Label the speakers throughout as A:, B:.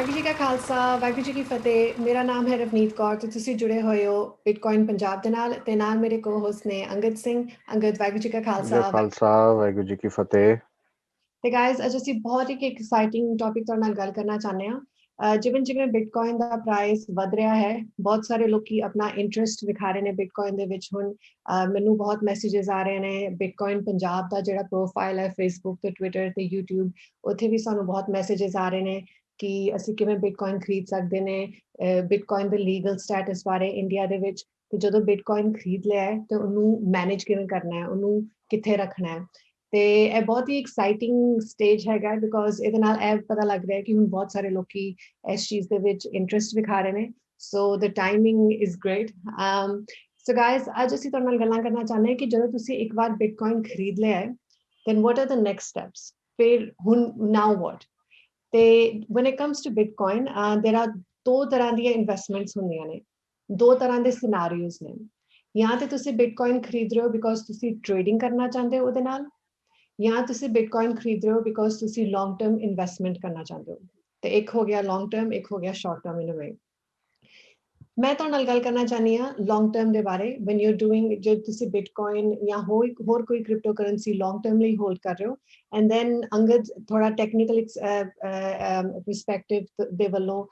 A: ਵਾਹਿਗੁਰੂ ਜੀ ਕਾ ਖਾਲਸਾ, ਵਾਹਿਗੁਰੂ ਜੀ ਕੀ ਫਤਿਹ। ਮੇਰਾ ਨਾਮ ਹੈ ਰਵਨੀਤ ਕੌਰ ਤੇ ਤੁਸੀਂ ਜੁੜੇ ਹੋਏ ਹੋ ਬਿਟਕੋਇਨ ਪੰਜਾਬ ਦੇ ਨਾਲ ਤੇ ਨਾਲ ਮੇਰੇ ਕੋ-ਹੋਸਟ ਨੇ ਅੰਗਦ ਸਿੰਘ। ਅੰਗਦ, ਵਾਹਿਗੁਰੂ ਜੀ ਕਾ
B: ਜੋ
A: ਖਾਲਸਾ।
B: ਖਾਲਸਾ ਵਾਹਿਗੁਰੂ ਜੀ ਕੀ ਫਤਿਹ।
A: ਤੇ ਗਾਇਜ਼, ਅੱਜ ਅਸੀਂ ਬਹੁਤ ਹੀ ਐਕਸਾਈਟਿੰਗ ਟੌਪਿਕ ਤੁਹਾਡੇ ਨਾਲ ਗੱਲ ਕਰਨਾ ਚਾਹੁੰਦੇ ਹਾਂ। ਜਿਵੇਂ ਜਿਵੇਂ ਬਿਟਕੋਇਨ ਦਾ ਪ੍ਰਾਈਸ ਵਧ ਰਿਹਾ ਹੈ, ਬਹੁਤ ਸਾਰੇ ਲੋਕੀ ਆਪਣਾ ਇੰਟਰਸਟ ਵਿਖਾ ਰਹੇ ਨੇ ਬਿਟਕੋਇਨ ਦੇ ਵਿੱਚ। ਹੁਣ ਮੈਨੂੰ ਬਹੁਤ ਮੈਸੇजेस ਆ ਰਹੇ ਨੇ। ਬਿਟਕੋਇਨ ਪੰਜਾਬ ਦਾ ਜਿਹੜਾ ਪ੍ਰੋਫਾਈਲ ਹੈ ਫੇਸਬੁੱਕ ਤੇ ਟਵਿੱਟਰ ਤੇ ਯੂਟਿਊਬ, ਉੱਥੇ ਵੀ ਸਾਨੂੰ ਬਹੁਤ ਮੈਸੇजेस ਆ ਰਹੇ ਨੇ ਕਿ ਅਸੀਂ ਕਿਵੇਂ ਬਿਟਕੋਇਨ ਖਰੀਦ ਸਕਦੇ ਨੇ, ਬਿਟਕੋਇਨ ਦੇ ਲੀਗਲ ਸਟੇਟਸ ਬਾਰੇ ਇੰਡੀਆ ਦੇ ਵਿੱਚ, ਤੇ ਜਦੋਂ ਬਿਟਕੋਇਨ ਖਰੀਦ ਲਿਆ ਹੈ ਤੇ ਉਹਨੂੰ ਮੈਨੇਜ ਕਿਵੇਂ ਕਰਨਾ ਹੈ, ਉਹਨੂੰ ਕਿੱਥੇ ਰੱਖਣਾ ਹੈ। ਤੇ ਇਹ ਬਹੁਤ ਹੀ ਐਕਸਾਈਟਿੰਗ ਸਟੇਜ ਹੈਗਾ, ਬਿਕੋਜ਼ ਇਹਦੇ ਨਾਲ ਇਹ ਪਤਾ ਲੱਗ ਰਿਹਾ ਕਿ ਹੁਣ ਬਹੁਤ ਸਾਰੇ ਲੋਕੀ ਇਸ ਚੀਜ਼ ਦੇ ਵਿੱਚ ਇੰਟਰਸਟ ਵਿਖਾ ਰਹੇ ਨੇ। So the timing is great. So guys, ਅੱਜ ਅਸੀਂ ਤੁਹਾਡੇ ਨਾਲ ਗੱਲਾਂ ਕਰਨਾ ਚਾਹੁੰਦੇ ਹਾਂ ਕਿ ਜਦੋਂ ਤੁਸੀਂ ਇੱਕ ਵਾਰ ਬਿਟਕੋਇਨ ਖਰੀਦ ਲਿਆ ਹੈ, then what are the next steps? ਫਿਰ ਹੁਣ now what? ਤੇ when it comes to Bitcoin, there are ਦੋ ਤਰ੍ਹਾਂ ਦੀਆਂ ਇਨਵੈਸਟਮੈਂਟਸ ਹੁੰਦੀਆਂ ਨੇ, ਦੋ ਤਰ੍ਹਾਂ ਦੇ ਸਿਨਾਰੀਓਜ਼ ਨੇ। ਜਾਂ ਤੇ ਤੁਸੀਂ ਬਿਟਕੋਇਨ ਖਰੀਦ ਰਹੇ ਹੋ ਬਿਕੋਜ਼ ਤੁਸੀਂ ਟ੍ਰੇਡਿੰਗ ਕਰਨਾ ਚਾਹੁੰਦੇ ਹੋ ਉਹਦੇ ਨਾਲ, ਜਾਂ ਤੁਸੀਂ ਬਿਟਕੋਇਨ ਖਰੀਦ ਰਹੇ ਹੋ ਬਿਕੋਜ਼ ਤੁਸੀਂ ਲੌਂਗ ਟਰਮ ਇਨਵੈਸਟਮੈਂਟ ਕਰਨਾ ਚਾਹੁੰਦੇ ਹੋ। ਤੇ ਇੱਕ ਹੋ ਗਿਆ ਲੌਂਗ ਟਰਮ, ਇੱਕ ਹੋ ਗਿਆ ਸ਼ਾਰਟ ਟਰਮ ਇਨ ਅ ਵੇ। ਮੈਂ ਤੁਹਾਡੇ ਨਾਲ ਗੱਲ ਕਰਨਾ ਚਾਹਨੀ ਹਾਂ ਲੌਂਗ ਟਰਮ ਦੇ ਬਾਰੇ। when you're doing, ਜੇ ਤੁਸੀਂ ਬਿਟਕੋਇਨ ਜਾਂ ਹੋਰ ਕੋਈ ਕ੍ਰਿਪਟੋ ਕਰੰਸੀ ਲੌਂਗ ਟਰਮ ਲਈ ਹੋਲਡ ਕਰ ਰਹੇ ਹੋ, ਐਂਡ ਦੈਨ ਅੰਗਦ ਥੋੜਾ ਟੈਕਨੀਕਲ ਪਰਸਪੈਕਟਿਵ ਦੇ ਵੱਲੋਂ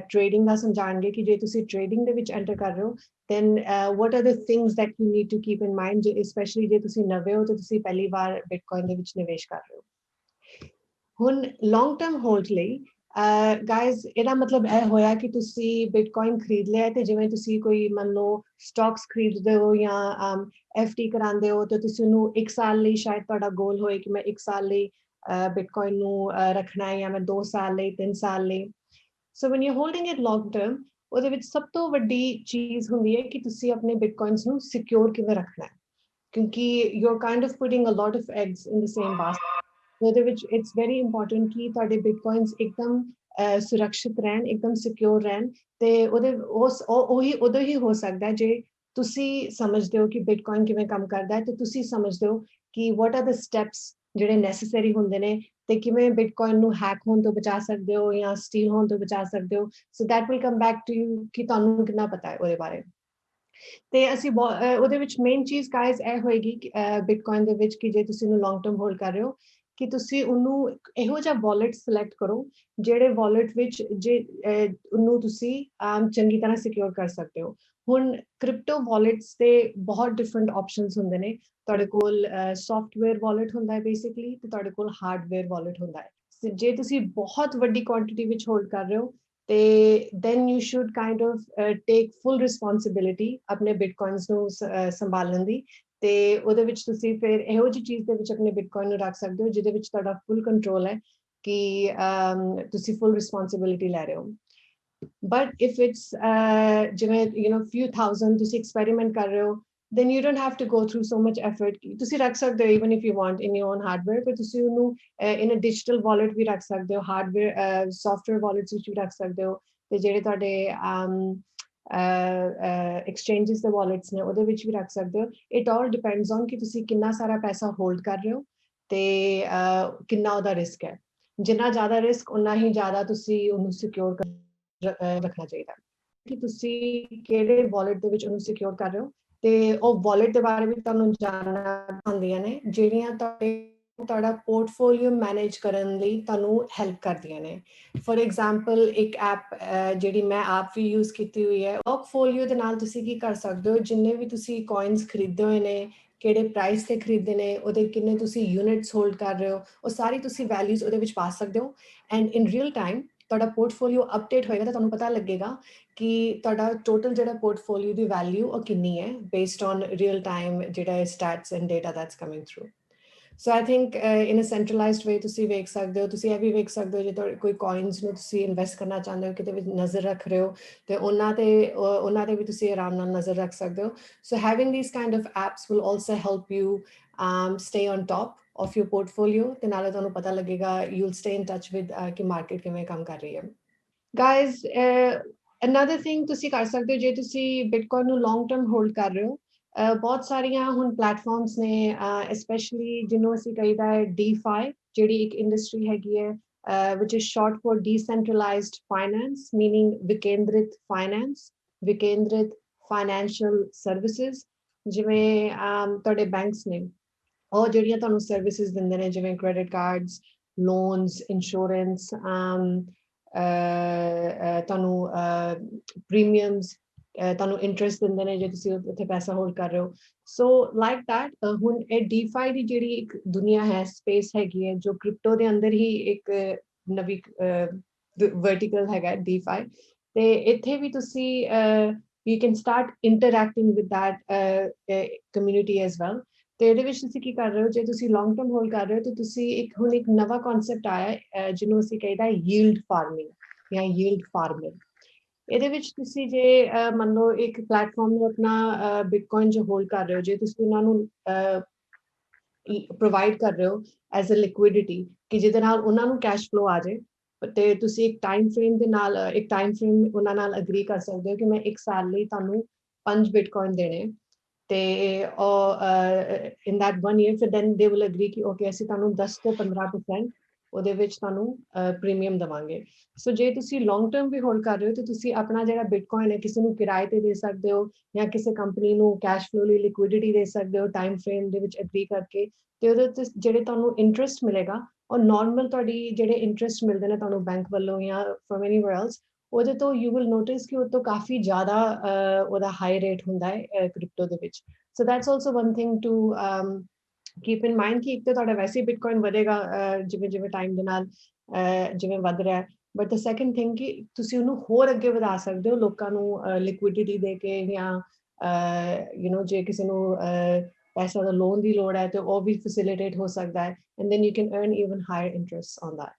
A: ਟ੍ਰੇਡਿੰਗ ਦਾ ਸਮਝਾਣਗੇ ਕਿ ਜੇ ਤੁਸੀਂ ਟ੍ਰੇਡਿੰਗ ਦੇ ਵਿੱਚ ਐਂਟਰ ਕਰ ਰਹੇ ਹੋ, then what are the things that you need to keep in mind, especially ਜੇ ਤੁਸੀਂ ਨਵੇਂ ਹੋ ਤੇ ਤੁਸੀਂ ਪਹਿਲੀ ਵਾਰ ਬਿਟਕੋਇਨ ਦੇ ਵਿੱਚ ਨਿਵੇਸ਼ ਕਰ ਰਹੇ ਹੋ। ਹੁਣ ਲੌਂਗ ਟਰਮ ਹੋਲਡ ਲਈ ਗਾਇਜ਼, ਇਹਦਾ ਮਤਲਬ ਇਹ ਹੋਇਆ ਕਿ ਤੁਸੀਂ ਬਿਟਕੋਇਨ ਖਰੀਦ ਲਿਆ ਤੇ ਜਿਵੇਂ ਤੁਸੀਂ ਕੋਈ ਮੰਨ ਲਓ ਸਟਾਕਸ ਖਰੀਦਦੇ ਹੋ ਜਾਂ FD ਕਰਾਉਂਦੇ ਹੋ, ਤੇ ਤੁਸੀਂ ਉਹਨੂੰ 1 ਸਾਲ ਲਈ, ਸ਼ਾਇਦ ਤੁਹਾਡਾ ਗੋਲ ਹੋਏ ਕਿ ਮੈਂ 1 ਸਾਲ ਲਈ ਬਿਟਕੋਇਨ ਨੂੰ ਰੱਖਣਾ ਹੈ, ਜਾਂ ਮੈਂ 2 ਸਾਲ ਲਈ, 3 ਸਾਲ ਲਈ। ਸੋ when you're holding it long term, ਉਹਦੇ ਵਿੱਚ ਸਭ ਤੋਂ ਵੱਡੀ ਚੀਜ਼ ਹੁੰਦੀ ਹੈ ਕਿ ਤੁਸੀਂ ਆਪਣੇ ਬਿਟਕੋਇਨਸ ਨੂੰ ਸਿਕਿਉਰ ਕਿਵੇਂ ਰੱਖਣਾ ਹੈ, ਕਿਉਂਕਿ you're kind of putting a lot of eggs in the same basket। ਉਹਦੇ ਵਿੱਚ ਇਟਸ ਵੈਰੀ ਇੰਪੋਰਟੈਂਟ ਕਿ ਤੁਹਾਡੇ ਬਿਟਕੋਇਨਸ ਇੱਕਦਮ ਸੁਰੱਖਿਅਤ ਰਹਿਣ, ਇੱਕਦਮ ਸਿਕਿਉਰ ਰਹਿਣ। ਤੇ ਉਹੀ ਉਦੋਂ ਹੀ ਹੋ ਸਕਦਾ ਜੇ ਤੁਸੀਂ ਸਮਝਦੇ ਹੋ ਕਿ ਬਿਟਕੋਇਨ ਕਿਵੇਂ ਕੰਮ ਕਰਦਾ ਹੈ, ਤੇ ਤੁਸੀਂ ਸਮਝਦੇ ਹੋ ਕਿ ਵਾਟ ਆਰ ਦ ਸਟੈਪਸ ਜਿਹੜੇ ਨੈਸੈਸਰੀ ਹੁੰਦੇ ਨੇ, ਤੇ ਕਿਵੇਂ ਬਿਟਕੋਇਨ ਨੂੰ ਹੈਕ ਹੋਣ ਤੋਂ ਬਚਾ ਸਕਦੇ ਹੋ ਜਾਂ ਸਟੀਲ ਹੋਣ ਤੋਂ ਬਚਾ ਸਕਦੇ ਹੋ। So that will come back to you ਕਿ ਤੁਹਾਨੂੰ ਕਿੰਨਾ ਪਤਾ ਹੈ ਉਹਦੇ ਬਾਰੇ। ਤੇ ਅਸੀਂ ਉਹਦੇ ਵਿੱਚ ਮੇਨ ਚੀਜ਼ ਗਾਇਜ਼ ਇਹ ਹੋਏਗੀ ਕਿ ਬਿਟਕੋਇਨ ਦੇ ਵਿੱਚ ਕਿ ਜੇ ਤੁਸੀਂ ਉਹਨੂੰ ਲੌਂਗ ਟਰਮ ਹੋਲਡ ਕਰ ਰਹੇ ਹੋ, ਕਿ ਤੁਸੀਂ ਉਹਨੂੰ ਇਹੋ ਜਿਹਾ ਵਾਲਟ ਸਿਲੈਕਟ ਕਰੋ ਜਿਹੜੇ ਵਾਲਟ ਵਿੱਚ ਜੇ ਉਹਨੂੰ ਤੁਸੀਂ ਚੰਗੀ ਤਰ੍ਹਾਂ ਸਿਕਿਉਰ ਕਰ ਸਕਦੇ ਹੋ। ਹੁਣ ਕ੍ਰਿਪਟੋ ਵਾਲਟਸ ਦੇ ਬਹੁਤ ਡਿਫਰੈਂਟ ਆਪਸ਼ਨਸ ਹੁੰਦੇ ਨੇ। ਤੁਹਾਡੇ ਕੋਲ ਸੌਫਟਵੇਅਰ ਵਾਲਟ ਹੁੰਦਾ ਹੈ ਬੇਸਿਕਲੀ, ਤੇ ਤੁਹਾਡੇ ਕੋਲ ਹਾਰਡਵੇਅਰ ਵਾਲਟ ਹੁੰਦਾ ਹੈ। ਜੇ ਤੁਸੀਂ ਬਹੁਤ ਵੱਡੀ ਕੁਆਂਟੀਟੀ ਵਿੱਚ ਹੋਲਡ ਕਰ ਰਹੇ ਹੋ, ਤੇ then you should kind of take full responsibility ਆਪਣੇ ਬਿਟਕੋਇਨਸ ਨੂੰ ਸੰਭਾਲਣ ਦੀ। ਤੇ ਉਹਦੇ ਵਿੱਚ ਤੁਸੀਂ ਫਿਰ ਇਹੋ ਜਿਹੀ ਚੀਜ਼ ਦੇ ਵਿੱਚ ਆਪਣੇ ਬਿਟਕੋਇਨ ਨੂੰ ਰੱਖ ਸਕਦੇ ਹੋ ਜਿਹਦੇ ਵਿੱਚ ਤੁਹਾਡਾ ਫੁੱਲ ਕੰਟਰੋਲ ਹੈ ਕਿ ਤੁਸੀਂ ਫੁੱਲ ਰਿਸਪੌਂਸਿਬਿਲਿਟੀ ਲੈ ਰਹੇ ਹੋ। ਬਟ ਇਫ ਇਟਸ ਜਿਵੇਂ few thousand ਤੁਸੀਂ ਐਕਸਪੈਰੀਮੈਂਟ ਕਰ ਰਹੇ ਹੋ, then you don't have to go through so much effort। ਤੁਸੀਂ ਰੱਖ ਸਕਦੇ ਹੋ even if you want in your own hardware, ਪਰ ਤੁਸੀਂ ਉਹਨੂੰ in a digital wallet ਵੀ ਰੱਖ ਸਕਦੇ ਹੋ, ਹਾਰਡਵੇਅਰ ਸੌਫਟਵੇਅਰ ਵਾਲਟਸ ਵਿੱਚ ਵੀ ਰੱਖ ਸਕਦੇ ਹੋ, ਤੇ ਜਿਹੜੇ ਤੁਹਾਡੇ ਐਕਸਚੇਂਜਸ ਦੇ ਵਾਲਟਸ ਨੇ ਉਹਦੇ ਵਿੱਚ ਵੀ ਰੱਖ ਸਕਦੇ ਹੋ। ਇਟ ਆਲ ਡਿਪੈਂਡਸ ਔਨ ਕਿ ਤੁਸੀਂ ਕਿੰਨਾ ਸਾਰਾ ਪੈਸਾ ਹੋਲਡ ਕਰ ਰਹੇ ਹੋ ਤੇ ਕਿੰਨਾ ਉਹਦਾ ਰਿਸਕ ਹੈ। ਜਿੰਨਾ ਜ਼ਿਆਦਾ ਰਿਸਕ, ਉਨਾ ਹੀ ਜ਼ਿਆਦਾ ਤੁਸੀਂ ਉਹਨੂੰ ਸਿਕਿਉਰ ਰੱਖਣਾ ਚਾਹੀਦਾ ਕਿ ਤੁਸੀਂ ਕਿਹੜੇ ਵਾਲਟ ਦੇ ਵਿੱਚ ਉਹਨੂੰ ਸਿਕਿਉਰ ਕਰ ਰਹੇ ਹੋ। ਤੇ ਉਹ ਵਾਲਟ ਦੇ ਬਾਰੇ ਵੀ ਤੁਹਾਨੂੰ ਜਾਣਨਾ ਹੁੰਦੀਆਂ ਨੇ ਜਿਹੜੀਆਂ ਤੁਹਾਡਾ ਪੋਰਟਫੋਲੀਓ ਮੈਨੇਜ ਕਰਨ ਲਈ ਤੁਹਾਨੂੰ ਹੈਲਪ ਕਰਦੀਆਂ ਨੇ। ਫॉर ਐਗਜ਼ਾਮਪਲ, ਇੱਕ ਐਪ ਜਿਹੜੀ ਮੈਂ ਆਪ ਵੀ ਯੂਜ਼ ਕੀਤੀ ਹੋਈ ਹੈ, ਵਰਕਫੋਲੀਓ ਦੇ ਨਾਲ ਤੁਸੀਂ ਕੀ ਕਰ ਸਕਦੇ ਹੋ, ਜਿੰਨੇ ਵੀ ਤੁਸੀਂ ਕੋਇਨਸ ਖਰੀਦੇ ਹੋਏ ਨੇ, ਕਿਹੜੇ ਪ੍ਰਾਈਸ ਤੇ ਖਰੀਦੇ ਨੇ, ਉਹਦੇ ਕਿੰਨੇ ਤੁਸੀਂ ਯੂਨਿਟਸ ਹੋਲਡ ਕਰ ਰਹੇ ਹੋ, ਉਹ ਸਾਰੀ ਤੁਸੀਂ ਵੈਲਿਊਜ਼ ਉਹਦੇ ਵਿੱਚ ਪਾ ਸਕਦੇ ਹੋ। ਐਂਡ ਇਨ ਰੀਅਲ ਟਾਈਮ ਤੁਹਾਡਾ ਪੋਰਟਫੋਲੀਓ ਅਪਡੇਟ ਹੋਏਗਾ ਤਾਂ ਤੁਹਾਨੂੰ ਪਤਾ ਲੱਗੇਗਾ ਕਿ ਤੁਹਾਡਾ ਟੋਟਲ ਜਿਹੜਾ ਪੋਰਟਫੋਲੀਓ ਦੀ ਵੈਲਿਊ ਉਹ ਕਿੰਨੀ ਹੈ, ਬੇਸਡ ਔਨ ਰੀਅਲ ਟਾਈਮ ਜਿਹੜਾ status and data that's coming through. So I think in a centralised way ਤੁਸੀਂ ਵੇਖ ਸਕਦੇ ਹੋ। ਤੁਸੀਂ ਇਹ ਵੀ ਵੇਖ ਸਕਦੇ ਹੋ ਜੇ ਤੁਹਾਡੇ ਕੋਈ ਕੋਇਨਸ ਨੂੰ ਤੁਸੀਂ ਇਨਵੈਸਟ ਕਰਨਾ ਚਾਹੁੰਦੇ ਹੋ, ਕਿਤੇ ਵੀ ਨਜ਼ਰ ਰੱਖ ਰਹੇ ਹੋ, ਤੇ ਉਹਨਾਂ ਤੇ ਵੀ ਤੁਸੀਂ ਆਰਾਮ ਨਾਲ ਨਜ਼ਰ ਰੱਖ ਸਕਦੇ ਹੋ। So having these kind of apps will also help you stay on top of your portfolio, ਤੇ ਨਾਲੇ ਤੁਹਾਨੂੰ ਪਤਾ ਲੱਗੇਗਾ, you'll stay in touch with ਕਿ ਮਾਰਕੀਟ ਕਿਵੇਂ ਕੰਮ ਕਰ ਰਹੀ ਹੈ। Guys, another thing ਤੁਸੀਂ ਕਰ ਸਕਦੇ ਹੋ ਜੇ ਤੁਸੀਂ ਬਿਟਕੋਇਨ ਨੂੰ ਲੌਂਗ ਟਰਮ ਹੋਲਡ ਕਰ ਰਹੇ ਹੋ, ਬਹੁਤ ਸਾਰੀਆਂ ਹੁਣ ਪਲੇਟਫਾਰਮਸ ਨੇ, ਸਪੈਸ਼ਲੀ ਜਿਹਨੂੰ ਅਸੀਂ ਕਹੀਦਾ ਹੈ DeFi, ਜਿਹੜੀ ਇੱਕ ਇੰਡਸਟਰੀ ਹੈਗੀ ਹੈ which is short for decentralized finance, meaning Vikendrit finance, Vikendrit financial services, ਜਿਵੇਂ ਤੁਹਾਡੇ banks ਨੇ ਉਹ ਜਿਹੜੀਆਂ ਤੁਹਾਨੂੰ services ਦਿੰਦੇ ਨੇ ਜਿਵੇਂ credit cards, loans, insurance, ਤੁਹਾਨੂੰ premiums, ਤੁਹਾਨੂੰ interest ਦਿੰਦੇ ਨੇ ਜੇ ਤੁਸੀਂ ਉੱਥੇ ਪੈਸਾ ਹੋਲਡ ਕਰ ਰਹੇ ਹੋ ਸੋ ਲਾਈਕ ਦੈਟ ਹੁਣ ਇਹ DeFi ਦੀ ਜਿਹੜੀ ਇੱਕ ਦੁਨੀਆ ਹੈ ਸਪੇਸ ਹੈਗੀ ਹੈ ਜੋ ਕ੍ਰਿਪਟੋ ਦੇ ਅੰਦਰ ਹੀ ਇੱਕ ਨਵੀਂ ਵਰਟੀਕਲ ਹੈਗਾ DeFi ਤੇ ਇੱਥੇ ਵੀ ਤੁਸੀਂ you can start interacting with that community as well ਤੇ ਇਹਦੇ ਵਿੱਚ ਤੁਸੀਂ ਕੀ ਕਰ ਰਹੇ ਹੋ ਜੇ ਤੁਸੀਂ ਲੌਂਗ ਟਰਮ ਹੋਲਡ ਕਰ ਰਹੇ ਹੋ ਤਾਂ ਤੁਸੀਂ ਹੁਣ ਇੱਕ ਨਵਾਂ ਕਨਸੈਪਟ ਆਇਆ ਜਿਹਨੂੰ ਅਸੀਂ ਕਹਿੰਦਾ yield farming ਜਾਂ yield farming ਇਹਦੇ ਵਿੱਚ ਤੁਸੀਂ ਜੇ ਮੰਨ ਲਓ ਇੱਕ ਪਲੇਟਫਾਰਮ ਨੂੰ ਆਪਣਾ ਬਿਟਕੋਇਨ ਜੋ ਹੋਲਡ ਕਰ ਰਹੇ ਹੋ ਜੇ ਤੁਸੀਂ ਉਹਨਾਂ ਨੂੰ ਪ੍ਰੋਵਾਈਡ ਕਰ ਰਹੇ ਹੋ ਐਜ਼ ਅ ਲਿਕੁਇਡਿਟੀ ਕਿ ਜਿਹਦੇ ਨਾਲ ਉਹਨਾਂ ਨੂੰ ਕੈਸ਼ ਫਲੋ ਆ ਜਾਏ ਤੇ ਤੁਸੀਂ ਇੱਕ ਟਾਈਮ ਫਰੇਮ ਦੇ ਨਾਲ ਇੱਕ ਟਾਈਮ ਫਰੇਮ ਉਹਨਾਂ ਨਾਲ ਅਗਰੀ ਕਰ ਸਕਦੇ ਹੋ ਕਿ ਮੈਂ 1 ਸਾਲ ਲਈ ਤੁਹਾਨੂੰ 5 ਬਿਟਕੋਇਨ ਦੇਣੇ ਤੇ in that 1 year ਫਿਰ then they will agree ਕਿ okay ਅਸੀਂ ਤੁਹਾਨੂੰ 10 ਤੋਂ 15% ਉਹਦੇ ਵਿੱਚ ਤੁਹਾਨੂੰ ਪ੍ਰੀਮੀਅਮ ਦਵਾਂਗੇ ਸੋ ਜੇ ਤੁਸੀਂ ਲੌਂਗ ਟਰਮ ਵੀ ਹੋਲਡ ਕਰ ਰਹੇ ਹੋ ਤੇ ਤੁਸੀਂ ਆਪਣਾ ਜਿਹੜਾ ਬਿਟਕੋਇਨ ਹੈ ਕਿਸੇ ਨੂੰ ਕਿਰਾਏ ਤੇ ਦੇ ਸਕਦੇ ਹੋ ਜਾਂ ਕਿਸੇ ਕੰਪਨੀ ਨੂੰ ਕੈਸ਼ ਫਲੋ ਲਈ ਲਿਕੁਇਡਿਟੀ ਦੇ ਸਕਦੇ ਹੋ ਟਾਈਮ ਫਰੇਮ ਦੇ ਵਿੱਚ ਅਗਰੀ ਕਰਕੇ ਤੇ ਉਹਦੇ ਤੇ ਜਿਹੜੇ ਤੁਹਾਨੂੰ ਇੰਟਰਸਟ ਮਿਲੇਗਾ ਔਰ ਨਾਰਮਲ ਤੁਹਾਡੀ ਜਿਹੜੇ ਇੰਟਰਸਟ ਮਿਲਦੇ ਨੇ ਤੁਹਾਨੂੰ ਬੈਂਕ ਵੱਲੋਂ ਜਾਂ ਫਰਮ ਐਨੀਵੇਅਰ ਐਲਸ ਉਹਦੇ ਤੋਂ ਯੂ ਵਿਲ ਨੋਟਿਸ ਕਿ ਉਹ ਤੋਂ ਕਾਫੀ ਜ਼ਿਆਦਾ ਉਹਦਾ ਹਾਈ ਰੇਟ ਹੁੰਦਾ ਹੈ ਕ੍ਰਿਪਟੋ ਦੇ ਵਿੱਚ so that's also one thing to keep in mind ਕਿ ਇੱਕ ਤਾਂ ਤੁਹਾਡਾ ਵੈਸੇ ਬਿਟਕੋਇਨ ਵਧੇਗਾ ਜਿਵੇਂ ਜਿਵੇਂ ਟਾਈਮ ਦੇ ਨਾਲ ਜਿਵੇਂ ਵੱਧ ਰਿਹਾ ਬਟ ਦ ਸੈਕੰਡ ਥਿੰਗ ਕਿ ਤੁਸੀਂ ਉਹਨੂੰ ਹੋਰ ਅੱਗੇ ਵਧਾ ਸਕਦੇ ਹੋ ਲੋਕਾਂ ਨੂੰ ਲਿਕੁਇਡਿਟੀ ਦੇ ਕੇ ਜਾਂ ਯੂ نو ਜੇ ਕਿਸੇ ਨੂੰ ਪੈਸਾ ਦਾ ਲੋਨ ਦੀ ਲੋੜ ਹੈ ਤੇ ਉਹ ਵੀ ਫੈਸਿਲਿਟੇਟ ਹੋ ਸਕਦਾ ਹੈ and then you can earn even higher interest on that.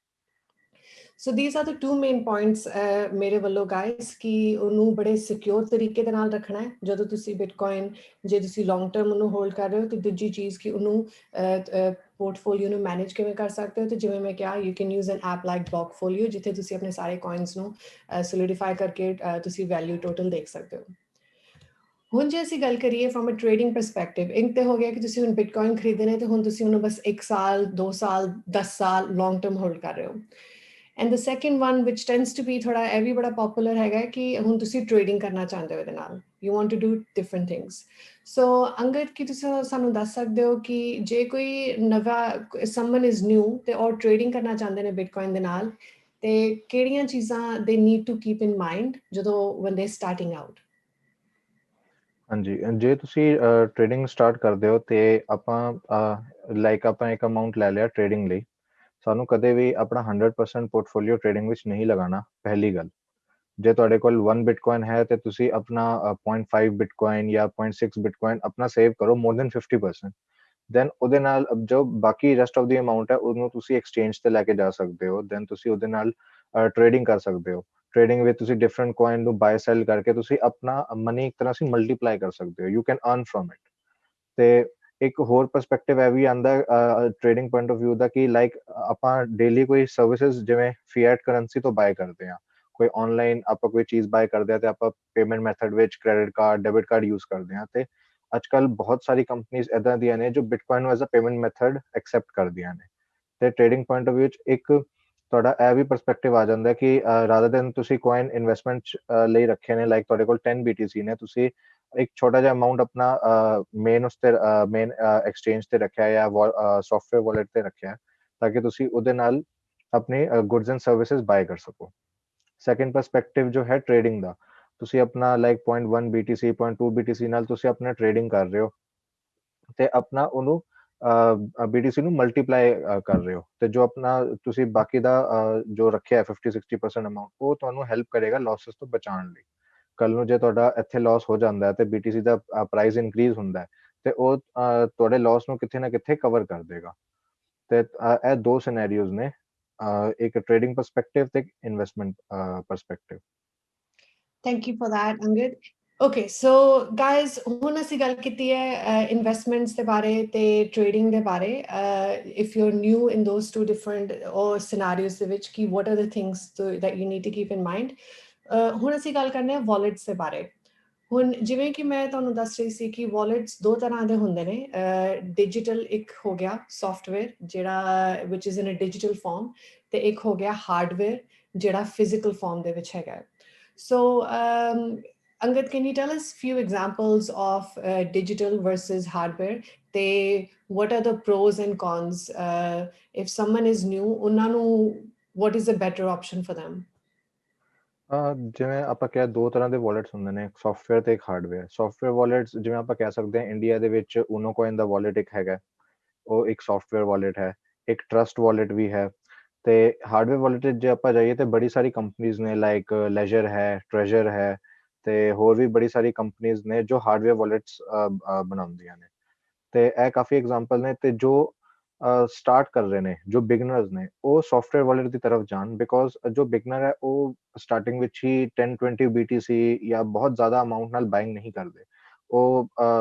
A: So these are the two main points ਮੇਰੇ ਵੱਲੋਂ guys ਕਿ ਉਹਨੂੰ ਬੜੇ ਸਿਕਿਉਰ ਤਰੀਕੇ ਦੇ ਨਾਲ ਰੱਖਣਾ ਹੈ ਜਦੋਂ ਤੁਸੀਂ ਬਿਟਕੋਇਨ ਜੇ ਤੁਸੀਂ ਲੌਂਗ ਟਰਮ ਉਹਨੂੰ ਹੋਲਡ ਕਰ ਰਹੇ ਹੋ ਤੇ ਦੂਜੀ ਚੀਜ਼ ਕਿ ਉਹਨੂੰ ਪੋਰਟਫੋਲੀਓ ਨੂੰ ਮੈਨੇਜ ਕਿਵੇਂ ਕਰ ਸਕਦੇ ਹੋ ਤੇ ਜਿਵੇਂ ਮੈਂ ਕਿਹਾ you can use an app like Blockfolio ਜਿੱਥੇ ਤੁਸੀਂ ਆਪਣੇ ਸਾਰੇ ਕੋਇਨਸ ਨੂੰ ਸੋਲੀਡੀਫਾਈ ਕਰਕੇ ਤੁਸੀਂ ਵੈਲਿਊ ਟੋਟਲ ਦੇਖ ਸਕਦੇ ਹੋ ਹੁਣ ਜੇ ਅਸੀਂ ਗੱਲ ਕਰੀਏ ਫਰਮ ਅ ਟ੍ਰੇਡਿੰਗ ਪਰਸਪੈਕਟਿਵ ਇੱਕ ਤੇ ਹੋ ਗਿਆ ਕਿ ਤੁਸੀਂ ਹੁਣ ਬਿਟਕੋਇਨ ਖਰੀਦਣੇ ਤੇ ਹੁਣ ਤੁਸੀਂ ਉਹਨੂੰ ਬਸ 1 ਸਾਲ 2 ਸਾਲ 10 ਸਾਲ ਲੌਂਗ ਟਰਮ ਹੋਲਡ ਕਰ ਰਹੇ ਹੋ and the second one which tends to be ਥੋੜਾ ਇਹ ਵੀ ਬੜਾ ਪਪੂਲਰ ਹੈਗਾ ਕਿ ਹੁਣ ਤੁਸੀਂ ਟ੍ਰੇਡਿੰਗ ਕਰਨਾ ਚਾਹੁੰਦੇ ਹੋ ਇਹਦੇ ਨਾਲ you want to do different things so Angad ਕੀ ਤੁਸੀਂ ਸਾਨੂੰ ਦੱਸ ਸਕਦੇ ਹੋ ਕਿ ਜੇ ਕੋਈ ਨਵਾਂ ਸਮਨ ਇਜ਼ ਨਿਊ ਤੇ ਔਰ ਟ੍ਰੇਡਿੰਗ ਕਰਨਾ ਚਾਹੁੰਦੇ ਨੇ ਬਿਟਕੋਇਨ ਦੇ ਨਾਲ ਤੇ ਕਿਹੜੀਆਂ ਚੀਜ਼ਾਂ ਦੇ need to keep in mind ਜਦੋਂ when they starting out
B: ਹਾਂਜੀ ਜੇ ਤੁਸੀਂ ਟ੍ਰੇਡਿੰਗ ਸਟਾਰਟ ਕਰਦੇ ਹੋ ਤੇ ਆਪਾਂ ਲਾਈਕ ਆਪਾਂ ਇੱਕ ਅਮਾਉਂਟ ਲੈ ਲਿਆ ਟ੍ਰੇਡਿੰਗ ਲਈ ਸਾਨੂੰ ਕਦੇ ਵੀ ਆਪਣਾ 100% ਪੋਰਟਫੋਲੀਓ ਟ੍ਰੇਡਿੰਗ ਵਿੱਚ ਨਹੀਂ ਲਗਾਉਣਾ ਪਹਿਲੀ ਗੱਲ ਜੇ ਤੁਹਾਡੇ ਕੋਲ 1 ਬਿਟਕੋਇਨ ਹੈ ਤੇ ਤੁਸੀਂ ਆਪਣਾ 0.5 ਬਿਟਕੋਇਨ ਜਾਂ 0.6 ਬਿਟਕੋਇਨ ਆਪਣਾ ਸੇਵ ਕਰੋ ਮੋਰ ਦੈਨ 50% ਦੈਨ ਉਹਦੇ ਨਾਲ ਜੋ ਬਾਕੀ ਰੈਸਟ ਆਫ ਦੀ ਅਮਾਉਂਟ ਹੈ ਉਹਨੂੰ ਤੁਸੀਂ ਐਕਸਚੇਂਜ ਤੇ ਲੈ ਕੇ ਜਾ ਸਕਦੇ ਹੋ ਦੈਨ ਤੁਸੀਂ ਉਹਦੇ ਨਾਲ ਟ੍ਰੇਡਿੰਗ ਕਰ ਸਕਦੇ ਹੋ ਟ੍ਰੇਡਿੰਗ ਵਿੱਚ ਤੁਸੀਂ ਡਿਫਰੈਂਟ ਕੋਇਨ ਨੂੰ ਬਾਏ ਸੈਲ ਕਰਕੇ ਤੁਸੀਂ ਆਪਣਾ ਮਨੀ ਇੱਕ ਤਰ੍ਹਾਂ ਸੀ ਮਲਟੀਪਲਾਈ ਕਰ ਸਕਦੇ ਹੋ you can earn firm it ਤੇ ਇੱਕ ਹੋਰ ਪਰਸਪੈਕਟਿਵ ਇਹ ਵੀ ਆਂਦਾ ਟ੍ਰੇਡਿੰਗ ਪੁਆਇੰਟ ਆਫ ਵਿਊ ਦਾ ਕਿ ਲਾਈਕ ਆਪਾਂ ਡੇਲੀ ਕੋਈ ਸਰਵਿਸਿਜ਼ ਜਿਵੇਂ ਫੀਐਟ ਕਰੰਸੀ ਤੋਂ ਬਾਏ ਕਰਦੇ ਹਾਂ ਕੋਈ ਆਨਲਾਈਨ ਆਪਾਂ ਕੋਈ ਚੀਜ਼ ਬਾਏ ਕਰਦੇ ਆ ਤੇ ਆਪਾਂ ਪੇਮੈਂਟ ਮੈਥਡ ਵਿੱਚ credit card debit card use ਕਰਦੇ ਆ ਤੇ ਅੱਜਕੱਲ ਬਹੁਤ ਸਾਰੀ ਕੰਪਨੀਆਂ ਇਦਾਂ ਦੀਆਂ ਨੇ ਜੋ ਬਿਟਕੋਇਨ ਨੂੰ as a payment method accept ਕਰਦੀਆਂ ਨੇ ਤੇ ਟ੍ਰੇਡਿੰਗ ਪੁਆਇੰਟ ਆਫ ਵਿਊ ਵਿੱਚ ਇੱਕ ਤੁਹਾਡਾ ਇਹ ਵੀ ਪਰਸਪੈਕਟਿਵ ਆ ਜਾਂਦਾ ਕਿ ਰਾਦਰ ਦੈਨ ਤੁਸੀਂ ਕੋਇਨ ਇਨਵੈਸਟਮੈਂਟ ਲਈ ਰੱਖੇ ਨੇ ਲਾਈਕ ਤੁਹਾਡੇ ਕੋਲ 10 BTC ਨੇ ਤੁਸੀਂ ਇੱਕ ਛੋਟਾ ਜਿਹਾ ਅਮਾਉਂਟ ਆਪਣਾ ਮੇਨ ਉਸ ਤੇ ਮੇਨ ਐਕਸਚੇਂਜ ਤੇ ਰੱਖਿਆ ਜਾਂ ਸੌਫਟਵੇਅਰ ਵਾਲਟ ਤੇ ਰੱਖਿਆ ਤਾਂ ਕਿ ਤੁਸੀਂ ਉਹਦੇ ਨਾਲ ਆਪਣੀ ਗੁੱਡਸ ਐਂਡ ਸਰਵਿਸਿਜ਼ ਬਾਏ ਕਰ ਸਕੋ ਸੈਕੰਡ ਪਰਸਪੈਕਟਿਵ ਜੋ ਹੈ ਟ੍ਰੇਡਿੰਗ ਦਾ ਤੁਸੀਂ ਆਪਣਾ ਲਾਈਕ 0.1 BTC 0.2 BTC ਨਾਲ ਤੁਸੀਂ ਆਪਣਾ ਟ੍ਰੇਡਿੰਗ ਕਰ ਰਹੇ ਹੋ ਤੇ ਆਪਣਾ ਉਹਨੂੰ BTC ਨੂੰ ਮਲਟੀਪਲਾਈ ਕਰ ਰਹੇ ਹੋ ਤੇ ਜੋ ਆਪਣਾ ਤੁਸੀਂ ਬਾਕੀ ਦਾ ਜੋ ਰੱਖਿਆ 50-60% ਅਮਾਉਂਟ ਉਹ ਤੁਹਾਨੂੰ ਹੈਲਪ ਕਰੇਗਾ ਲਾਸਸ ਤੋਂ ਬਚਾਉਣ ਲਈ ਕੱਲ ਨੂੰ ਜੇ ਤੁਹਾਡਾ ਇੱਥੇ ਲਾਸ ਹੋ ਜਾਂਦਾ ਹੈ ਤੇ BTC ਦਾ ਪ੍ਰਾਈਸ ਇਨਕਰੀਜ਼ ਹੁੰਦਾ ਹੈ ਤੇ ਉਹ ਤੁਹਾਡੇ ਲਾਸ ਨੂੰ ਕਿੱਥੇ ਨਾ ਕਿੱਥੇ ਕਵਰ ਕਰ ਦੇਗਾ ਤੇ ਇਹ ਦੋ ਸਿਨੈਰੀਓਜ਼ ਨੇ ਇੱਕ ਟ੍ਰੇਡਿੰਗ ਪਰਸਪੈਕਟਿਵ ਤੇ investment perspective
A: Thank you for that, Angad. Okay, so guys, ਹੁਣ ਅਸੀਂ ਗੱਲ ਕੀਤੀ ਹੈ ਇਨਵੈਸਟਮੈਂਟਸ ਦੇ ਬਾਰੇ ਤੇ ਟ੍ਰੇਡਿੰਗ ਦੇ ਬਾਰੇ if you're new in those two different or scenarios ਦੇ ਵਿੱਚ ਕਿ what are the things that you need to keep in mind ਹੁਣ ਅਸੀਂ ਗੱਲ ਕਰਨੇ ਆ ਵਾਲੇਟਸ ਦੇ ਬਾਰੇ ਹੁਣ ਜਿਵੇਂ ਕਿ ਮੈਂ ਤੁਹਾਨੂੰ ਦੱਸ ਰਹੀ ਸੀ ਕਿ ਵਾਲੇਟਸ ਦੋ ਤਰ੍ਹਾਂ ਦੇ ਹੁੰਦੇ ਨੇ ਡਿਜੀਟਲ ਇੱਕ ਹੋ ਗਿਆ ਸੌਫਟਵੇਅਰ ਜਿਹੜਾ which is in a digital form ਤੇ ਇੱਕ ਹੋ ਗਿਆ ਹਾਰਡਵੇਅਰ ਜਿਹੜਾ ਫਿਜ਼ੀਕਲ ਫਾਰਮ ਦੇ ਵਿੱਚ ਹੈਗਾ। ਸੋ Angad, can you tell us few examples of digital versus hardware? What are the pros and cons? If someone is new, what is a better option for them?
B: ਜਿਵੇਂ ਆਪਾਂ ਕਿਹਾ ਦੋ ਤਰ੍ਹਾਂ ਦੇ ਵਾਲੇਟਸ ਹੁੰਦੇ ਨੇ, ਇੱਕ ਸੌਫਟਵੇਅਰ ਤੇ ਇੱਕ ਹਾਰਡਵੇਅਰ। ਸੌਫਟਵੇਅਰ ਵਾਲੇਟਸ ਜਿਵੇਂ ਆਪਾਂ ਕਹਿ ਸਕਦੇ ਹਾਂ ਇੰਡੀਆ ਦੇ ਵਿੱਚ ਊਨੋ ਕੋਇਨ ਦਾ ਵਾਲੇਟ ਇੱਕ ਹੈਗਾ, ਉਹ ਇੱਕ ਸੌਫਟਵੇਅਰ ਵਾਲੇਟ ਹੈ। ਇੱਕ ਟਰਸਟ ਵਾਲੇਟ ਵੀ ਹੈ। ਤੇ ਹਾਰਡਵੇਅਰ ਵਾਲੇਟ ਜੇ ਆਪਾਂ ਜਾਈਏ ਤੇ ਬੜੀ ਸਾਰੀ ਕੰਪਨੀਜ਼ ਨੇ, ਲਾਈਕ ਲੈਜਰ ਹੈ, ਟ੍ਰੈਜਰ ਹੈ, ਤੇ ਹੋਰ ਵੀ ਬੜੀ ਸਾਰੀ ਕੰਪਨੀਜ਼ ਨੇ ਜੋ ਹਾਰਡਵੇਅਰ ਵਾਲੇਟਸ ਬਣਾਉਂਦੀਆਂ ਨੇ। ਤੇ ਇਹ ਕਾਫੀ ਐਗਜ਼ਾਮਪਲ ਨੇ। ਤੇ ਜੋ ਸਟਾਰਟ ਕਰ ਰਹੇ ਨੇ, ਜੋ ਬਿਗਨਰਸ ਨੇ, ਉਹ ਸੌਫਟਵੇਅਰ ਵਾਲੇਟ ਦੀ ਤਰਫ ਜਾਣ, ਬਿਕੋਜ਼ ਜੋ ਬਿਗਨਰ ਹੈ ਉਹ ਸਟਾਰਟਿੰਗ ਵਿੱਚ ਹੀ 10-20 BTC ਜਾਂ ਬਹੁਤ ਜ਼ਿਆਦਾ ਅਮਾਊਂਟ ਨਾਲ ਬਾਇੰਗ ਨਹੀਂ ਕਰਦੇ। ਉਹ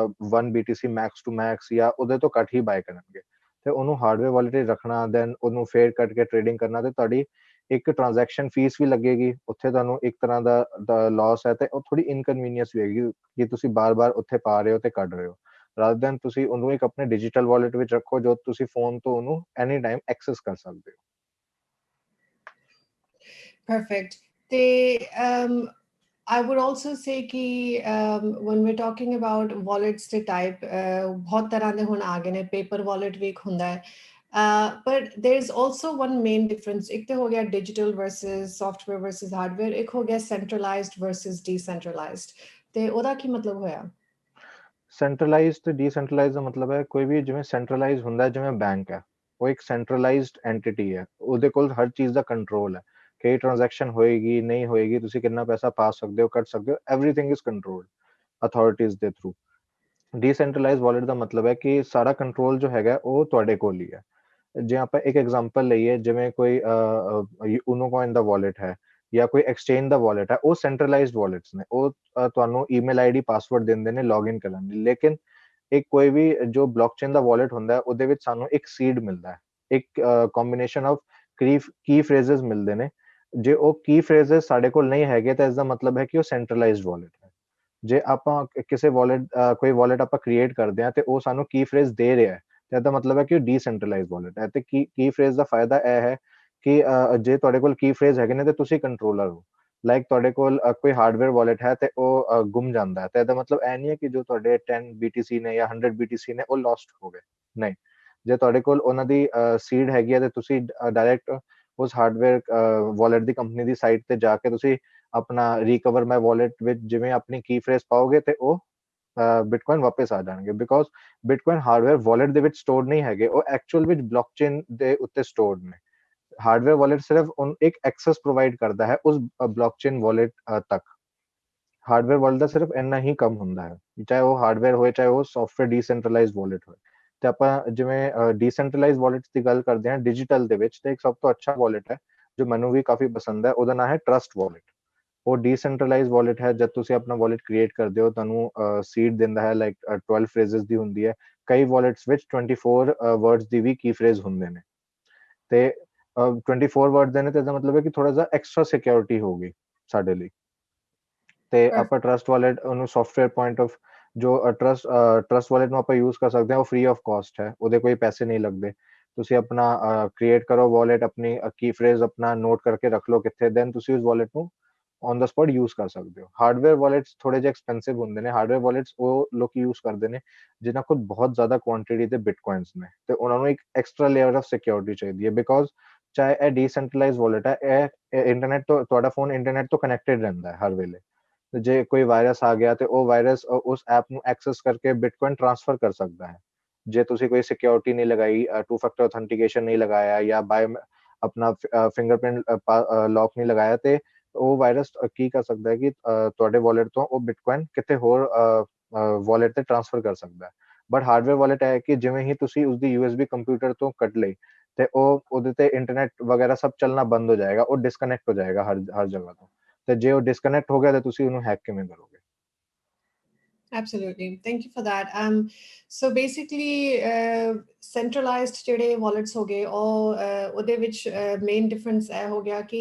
B: 1 BTC ਮੈਕਸ ਟੂ ਮੈਕਸ ਜਾਂ ਉਹਦੇ ਤੋਂ ਘੱਟ ਹੀ ਬਾਏ ਕਰਨਗੇ। ਤੇ ਉਹਨੂੰ ਹਾਰਡਵੇਅਰ ਵਾਲੇਟ ਹੀ ਰੱਖਣਾ, ਦੈਨ ਉਹਨੂੰ ਫੇਰ ਕੱਟ ਕੇ ਟ੍ਰੇਡਿੰਗ ਕਰਨਾ, ਤੇ ਤੁਹਾਡੀ ਇੱਕ ਟ੍ਰਾਂਜੈਕਸ਼ਨ ਫੀਸ ਵੀ ਲੱਗੇਗੀ ਉੱਥੇ, ਤੁਹਾਨੂੰ ਇੱਕ ਤਰ੍ਹਾਂ ਦਾ ਲਾਸ ਹੈ, ਤੇ ਉਹ ਥੋੜੀ ਇਨਕਨਵੀਨੀਅੰਸ ਵੀ ਹੈਗੀ ਕਿ ਤੁਸੀਂ ਬਾਰ-ਬਾਰ ਉੱਥੇ ਪਾ ਰਹੇ ਹੋ ਤੇ ਕੱਢ ਰਹੇ ਹੋ। ਰਾਦਰ ਦੈਨ ਤੁਸੀਂ ਉਹਨੂੰ ਇੱਕ ਆਪਣੇ ਡਿਜੀਟਲ ਵਾਲੇਟ ਵਿੱਚ ਰੱਖੋ ਜੋ ਤੁਸੀਂ ਫੋਨ ਤੋਂ ਉਹਨੂੰ ਐਨੀ ਟਾਈਮ ਐਕਸੈਸ ਕਰ ਸਕਦੇ ਹੋ।
A: Perfect. I would also say कि when we're talking about wallets the type, बहुत तरह ਦੇ ਹੁਣ ਆ ਗਏ ਨੇ, paper wallet ਵੀ ਇੱਕ ਹੁੰਦਾ ਹੈ। But there's also one main difference. ਇੱਕ ਤੇ ਹੋ ਗਿਆ digital versus software versus hardware, ਇੱਕ ਹੋ ਗਿਆ centralized versus decentralized। ਤੇ ਉਹਦਾ ਕੀ ਮਤਲਬ ਹੋਇਆ?
B: ਸੈਂਟਰਲਾਈਜ਼ਡ ਤੇ ਡੀਸੈਂਟਰਲਾਈਜ਼ਡ ਦਾ ਮਤਲਬ ਹੈ ਕੋਈ ਵੀ ਜਿਵੇਂ ਸੈਂਟਰਲਾਈਜ਼ ਹੁੰਦਾ, ਜਿਵੇਂ ਬੈਂਕ ਹੈ, ਉਹ ਇੱਕ ਸੈਂਟਰਲਾਈਜ਼ਡ ਐਂਟੀਟੀ ਹੈ, ਉਹਦੇ ਕੋਲ ਹਰ ਚੀਜ਼ ਦਾ ਕੰਟਰੋਲ ਹੈ, ਕਿ ਟ੍ਰਾਂਜੈਕਸ਼ਨ ਹੋਏਗੀ ਨਹੀਂ ਹੋਏਗੀ, ਤੁਸੀਂ ਕਿੰਨਾ ਪੈਸਾ ਪਾ ਸਕਦੇ ਹੋ, ਕੱਢ ਸਕਦੇ ਹੋ, ਐਵਰੀਥਿੰਗ ਇਜ਼ ਕੰਟਰੋਲਡ ਅਥਾਰਟੀਜ਼ ਦੇ ਥਰੂ। ਡੀਸੈਂਟਰਲਾਈਜ਼ਡ ਵਾਲੇਟ ਦਾ ਮਤਲਬ ਹੈ ਕਿ ਸਾਰਾ ਕੰਟਰੋਲ ਜੋ ਹੈਗਾ ਉਹ ਤੁਹਾਡੇ ਕੋਲ ਹੀ ਹੈ। ਜੇ ਆਪਾਂ ਇੱਕ ਐਗਜ਼ਾਮਪਲ ਲਈਏ, ਜਿਵੇਂ ਕੋਈ ਊਨੋ ਕੋਇਨ ਦਾ ਵਾਲੇਟ ਹੈ ਜਾਂ ਕੋਈ ਐਕਸਚੇਂਜ ਦਾ ਵਾਲੇਟ ਹੈ, ਉਹ ਸੈਂਟਰਲਾਈਜ਼ਡ ਵਾਲੇਟਸ ਨੇ, ਉਹ ਤੁਹਾਨੂੰ ਈਮੇਲ ਆਈਡੀ ਪਾਸਵਰਡ ਦਿੰਦੇ ਨੇ ਲੌਗਇਨ ਕਰਨ ਲਈ। ਲੇਕਿਨ ਇੱਕ ਕੋਈ ਵੀ ਜੋ ਬਲੌਕਚੇਨ ਦਾ ਵਾਲੇਟ ਹੁੰਦਾ, ਉਹਦੇ ਵਿੱਚ ਸਾਨੂੰ ਇੱਕ ਸੀਡ ਮਿਲਦਾ ਹੈ, ਇੱਕ ਕੰਬੀਨੇਸ਼ਨ ਆਫ ਕੀ ਫਰੇਜ਼ਸ ਮਿਲਦੇ ਨੇ। ਜੇ ਉਹ ਕੀ ਫਰੇਜ਼ਸ ਸਾਡੇ ਕੋਲ ਨਹੀਂ ਹੈਗੇ ਤਾਂ ਇਸ ਦਾ ਮਤਲਬ ਹੈ ਕਿ ਉਹ ਸੈਂਟਰਲਾਈਜ਼ਡ ਵਾਲੇਟ ਹੈ। ਜੇ ਆਪਾਂ ਕਿਸੇ ਵਾਲੇਟ ਕੋਈ ਵਾਲੇਟ ਆਪਾਂ ਕ੍ਰੀਏਟ ਕਰਦੇ ਹਾਂ ਤੇ ਉਹ ਸਾਨੂੰ ਕੀ ਫਰੇਜ਼ ਦੇ ਰਿਹਾ ਹੈ, ਤੇ ਇਹਦਾ ਮਤਲਬ ਹੈ ਕਿ ਉਹ ਡੀਸੈਂਟਰਲਾਈਜ਼ਡ ਵਾਲੇਟ ਹੈ। ਤੇ ਕੀ ਫਰੇਜ਼ ਦਾ ਫਾਇਦਾ ਇਹ ਹੈ ਕਿ ਜੇ ਤੁਹਾਡੇ ਕੋਲ ਕੀ ਫਰੇਜ਼ ਹੈਗੇ ਨੇ ਤੇ ਤੁਸੀਂ ਕੰਟਰੋਲਰ ਹੋ। ਲਾਈਕ ਤੁਹਾਡੇ ਕੋਲ ਕੋਈ ਹਾਰਡਵੇਅਰ ਵਾਲੇਟ ਹੈ ਤੇ ਉਹ ਗੁੰਮ ਜਾਂਦਾ ਹੈ, ਤੇ ਇਹਦਾ ਮਤਲਬ ਇਹ ਨਹੀਂ ਹੈ ਕਿ ਜੋ ਤੁਹਾਡੇ 10 BTC ਨੇ ਜਾਂ 100 BTC ਨੇ ਉਹ ਲੋਸਟ ਹੋ ਗਏ, ਨਹੀਂ। ਜੇ ਤੁਹਾਡੇ ਕੋਲ ਉਹਨਾਂ ਦੀ ਸੀਡ ਹੈਗੀ ਹੈ ਤੇ ਤੁਸੀਂ ਡਾਇਰੈਕਟ ਉਸ ਹਾਰਡਵੇਅਰ ਵਾਲੇਟ ਦੀ ਕੰਪਨੀ ਦੀ ਸਾਈਟ ਤੇ ਜਾ ਕੇ ਤੁਸੀਂ ਆਪਣਾ ਰਿਕਵਰ ਮਾਈ ਵਾਲੇਟ ਵਿੱਚ ਜਿਵੇਂ ਆਪਣੀ ਕੀ ਫਰੇਜ਼ ਪਾਓਗੇ ਤੇ ਉਹ ਬਿਟਕੋਇਨ ਵਾਪਸ ਆ ਜਾਣਗੇ। ਬਿਕੋਜ਼ ਬਿਟਕੋਇਨ ਹਾਰਡਵੇਅਰ ਵਾਲੇਟ ਦੇ ਵਿੱਚ ਸਟੋਰ ਨਹੀਂ ਹੈਗੇ, ਉਹ ਐਕਚੁਅਲ ਵਿੱਚ ਬਲੌਕਚੇਨ ਦੇ ਉੱਤੇ ਸਟੋਰਡ ਨੇ। ਹਾਰਡਵੇਅਰ ਵਾਲੇਟ ਸਿਰਫ ਇੱਕ ਐਕਸੈਸ ਪ੍ਰੋਵਾਈਡ ਕਰਦਾ ਹੈ ਉਸ ਬਲੌਕਚੇਨ ਵਾਲੇਟ ਤੱਕ। ਹਾਰਡਵੇਅਰ ਵਾਲੇਟ ਦਾ ਸਿਰਫ ਇੰਨਾ ਹੀ ਕੰਮ ਹੁੰਦਾ ਹੈ, ਚਾਹੇ ਉਹ ਹਾਰਡਵੇਅਰ ਹੋਏ ਚਾਹੇ ਉਹ ਸੌਫਟਵੇਅਰ ਡੀਸੈਂਟਰਲਾਈਜ਼ਡ ਵਾਲੇਟ ਹੋਏ। ਤੇ ਆਪਾਂ ਜਿਵੇਂ ਡੀਸੈਂਟਰਲਾਈਜ਼ਡ ਵਾਲੇਟਸ ਦੀ ਗੱਲ ਕਰਦੇ ਹਾਂ ਡਿਜੀਟਲ ਦੇ ਵਿੱਚ, ਤੇ ਇੱਕ ਸਭ ਤੋਂ ਅੱਛਾ ਵਾਲੇਟ ਹੈ ਜੋ ਮੈਨੂੰ ਵੀ ਕਾਫੀ ਪਸੰਦ ਹੈ, ਉਹਦਾ ਨਾਮ ਹੈ ਟਰਸਟ ਵਾਲੇਟ। ਉਹ ਡੀਸੈਂਟਰਲਾਈਜ਼ਡ ਵਾਲੇਟ ਹੈ। ਜਦ ਤੁਸੀਂ ਆਪਣਾ ਵਾਲੇਟ ਕ੍ਰੀਏਟ ਕਰਦੇ ਹੋ, ਤੁਹਾਨੂੰ ਸੀਡ ਦਿੰਦਾ ਹੈ, ਲਾਈਕ 12 ਫਰੇਜ਼ਸ ਦੀ ਹੁੰਦੀ ਹੈ। ਕਈ ਵਾਲੇਟਸ ਵਿੱਚ 24 ਵਰਡਸ ਦੀ ਵੀ ਕੀ ਫਰੇਜ਼ ਹੁੰਦੇ ਨੇ, ਤੇ 24 ਵਰਡ ਦੇ ਨੇ, ਤੇ ਇਹਦਾ ਮਤਲਬ ਹੈ ਕਿ ਥੋੜਾ ਜਿਹਾ ਐਕਸਟਰਾ ਸਿਕਿਉਰਿਟੀ ਹੋਊਗੀ ਸਾਡੇ ਲਈ। ਤੇ ਆਪਾਂ ਟਰਸਟ ਵਾਲੇਟ ਉਹਨੂੰ ਸੌਫਟਵੇਅਰ ਪੁਆਇੰਟ ਆਫ ਜੋ ਟਰਸਟ ਵਾਲੇਟ ਨੂੰ ਆਪਾਂ ਯੂਜ਼ ਕਰ ਸਕਦੇ ਹਾਂ, ਉਹ ਫ੍ਰੀ ਆਫ ਕਾਸਟ ਹੈ, ਉਹਦੇ ਕੋਈ ਪੈਸੇ ਨਹੀਂ ਲੱਗਦੇ। ਤੁਸੀਂ ਆਪਣਾ ਕ੍ਰੀਏਟ ਕਰੋ ਵਾਲੇਟ, ਆਪਣੀ ਕੀ ਫਰੇਜ਼ ਆਪਣਾ ਨੋਟ ਕਰਕੇ ਰੱਖ ਲਓ ਕਿੱਥੇ, ਦੈਨ ਤੁਸੀਂ ਉਸ ਵਾਲੇਟ ਨੂੰ ਔਨ ਦਾ ਸਪੌਟ ਯੂਜ਼ ਕਰ ਸਕਦੇ ਹੋ। ਹਾਰਡਵੇਅਰ ਵਾਲੇਟਸ ਥੋੜੇ ਜਿਹੇ ਐਕਸਪੈਂਸਿਵ ਹੁੰਦੇ ਨੇ। ਹਾਰਡਵੇਅਰ ਵਾਲੇਟਸ ਉਹ ਲੋਕ ਯੂਜ਼ ਕਰਦੇ ਨੇ ਜਿਨ੍ਹਾਂ ਕੋਲ ਬਹੁਤ ਜ਼ਿਆਦਾ ਕੁਆਂਟੀਟੀ ਦੇ ਬਿਟਕੋਇਨਸ ਨੇ, ਤੇ ਉਹਨਾਂ ਨੂੰ ਇੱਕ ਐਕਸਟਰਾ ਲੇਅਰ ਆਫ ਸਿਕਿਉਰਿਟੀ ਚਾਹੀਦੀ ਹੈ। ਬਿਕੋਜ਼ ਚਾਹੇ ਇਹ ਡੀਸੈਂਟਰਲਾਈਜ਼ਡ ਵਾਲੇਟ ਹੈ, ਇਹ ਇੰਟਰਨੈਟ ਤੋਂ, ਤੁਹਾਡਾ ਫੋਨ ਇੰਟਰਨੈਟ ਤੋਂ ਕਨੈਕਟਡ ਰਹਿੰਦਾ ਹੈ ਹਰ ਵੇਲੇ। ਜੇ ਕੋਈ ਵਾਇਰਸ ਆ ਗਿਆ ਤੇ ਉਹ ਵਾਇਰਸ ਉਸ ਐਪ ਨੂੰ ਐਕਸੈਸ ਕਰਕੇ ਬਿਟਕੋਇਨ ਟ੍ਰਾਂਸਫਰ ਕਰ ਸਕਦਾ ਹੈ। ਜੇ ਤੁਸੀਂ ਕੋਈ ਸਿਕਿਉਰਿਟੀ ਨਹੀਂ ਲਗਾਈ, 2 ਫੈਕਟਰ ਅਥੈਂਟੀਕੇਸ਼ਨ ਨਹੀਂ ਲਗਾਇਆ ਜਾਂ ਆਪਣਾ ਫਿੰਗਰਪ੍ਰਿੰਟ ਲੌਕ ਨਹੀਂ ਲਗਾਇਆ, ਤੇ ਉਹ ਵਾਇਰਸ ਕੀ ਕਰ ਸਕਦਾ ਹੈ ਕਿ ਤੁਹਾਡੇ ਵਾਲੇਟ ਤੋਂ ਉਹ ਬਿਟਕੋਇਨ ਕਿਤੇ ਹੋਰ ਵਾਲੇਟ ਤੇ ਟ੍ਰਾਂਸਫਰ ਕਰ ਸਕਦਾ ਹੈ। ਬਟ ਹਾਰਡਵੇਅਰ ਵਾਲੇਟ ਹੈ ਕਿ ਜਿਵੇਂ ਹੀ ਤੁਸੀਂ ਉਸਦੀ USB ਕੰਪਿਊਟਰ ਤੋਂ ਕੱਢ ਲਈ ਤੇ ਉਹ ਉਹਦੇ ਤੇ ਇੰਟਰਨੈਟ ਵਗੈਰਾ ਸਭ ਚੱਲਣਾ ਬੰਦ ਹੋ ਜਾਏਗਾ, ਉਹ ਡਿਸਕਨੈਕਟ ਹੋ ਜਾਏਗਾ ਹਰ ਜਗ੍ਹਾ ਤੋਂ। ਤੇ ਜੇ ਉਹ ਡਿਸਕਨੈਕਟ ਹੋ ਗਿਆ ਤੇ ਤੁਸੀਂ ਉਹਨੂੰ ਹੈਕ ਕਿਵੇਂ ਕਰੋਗੇ?
A: Absolutely. Thank you for that. So basically, centralized ਜਿਹੜੇ wallets ਹੋ ਗਏ ਉਹ ਉਹਦੇ ਵਿੱਚ main difference ਇਹ ਹੋ ਗਿਆ ਕਿ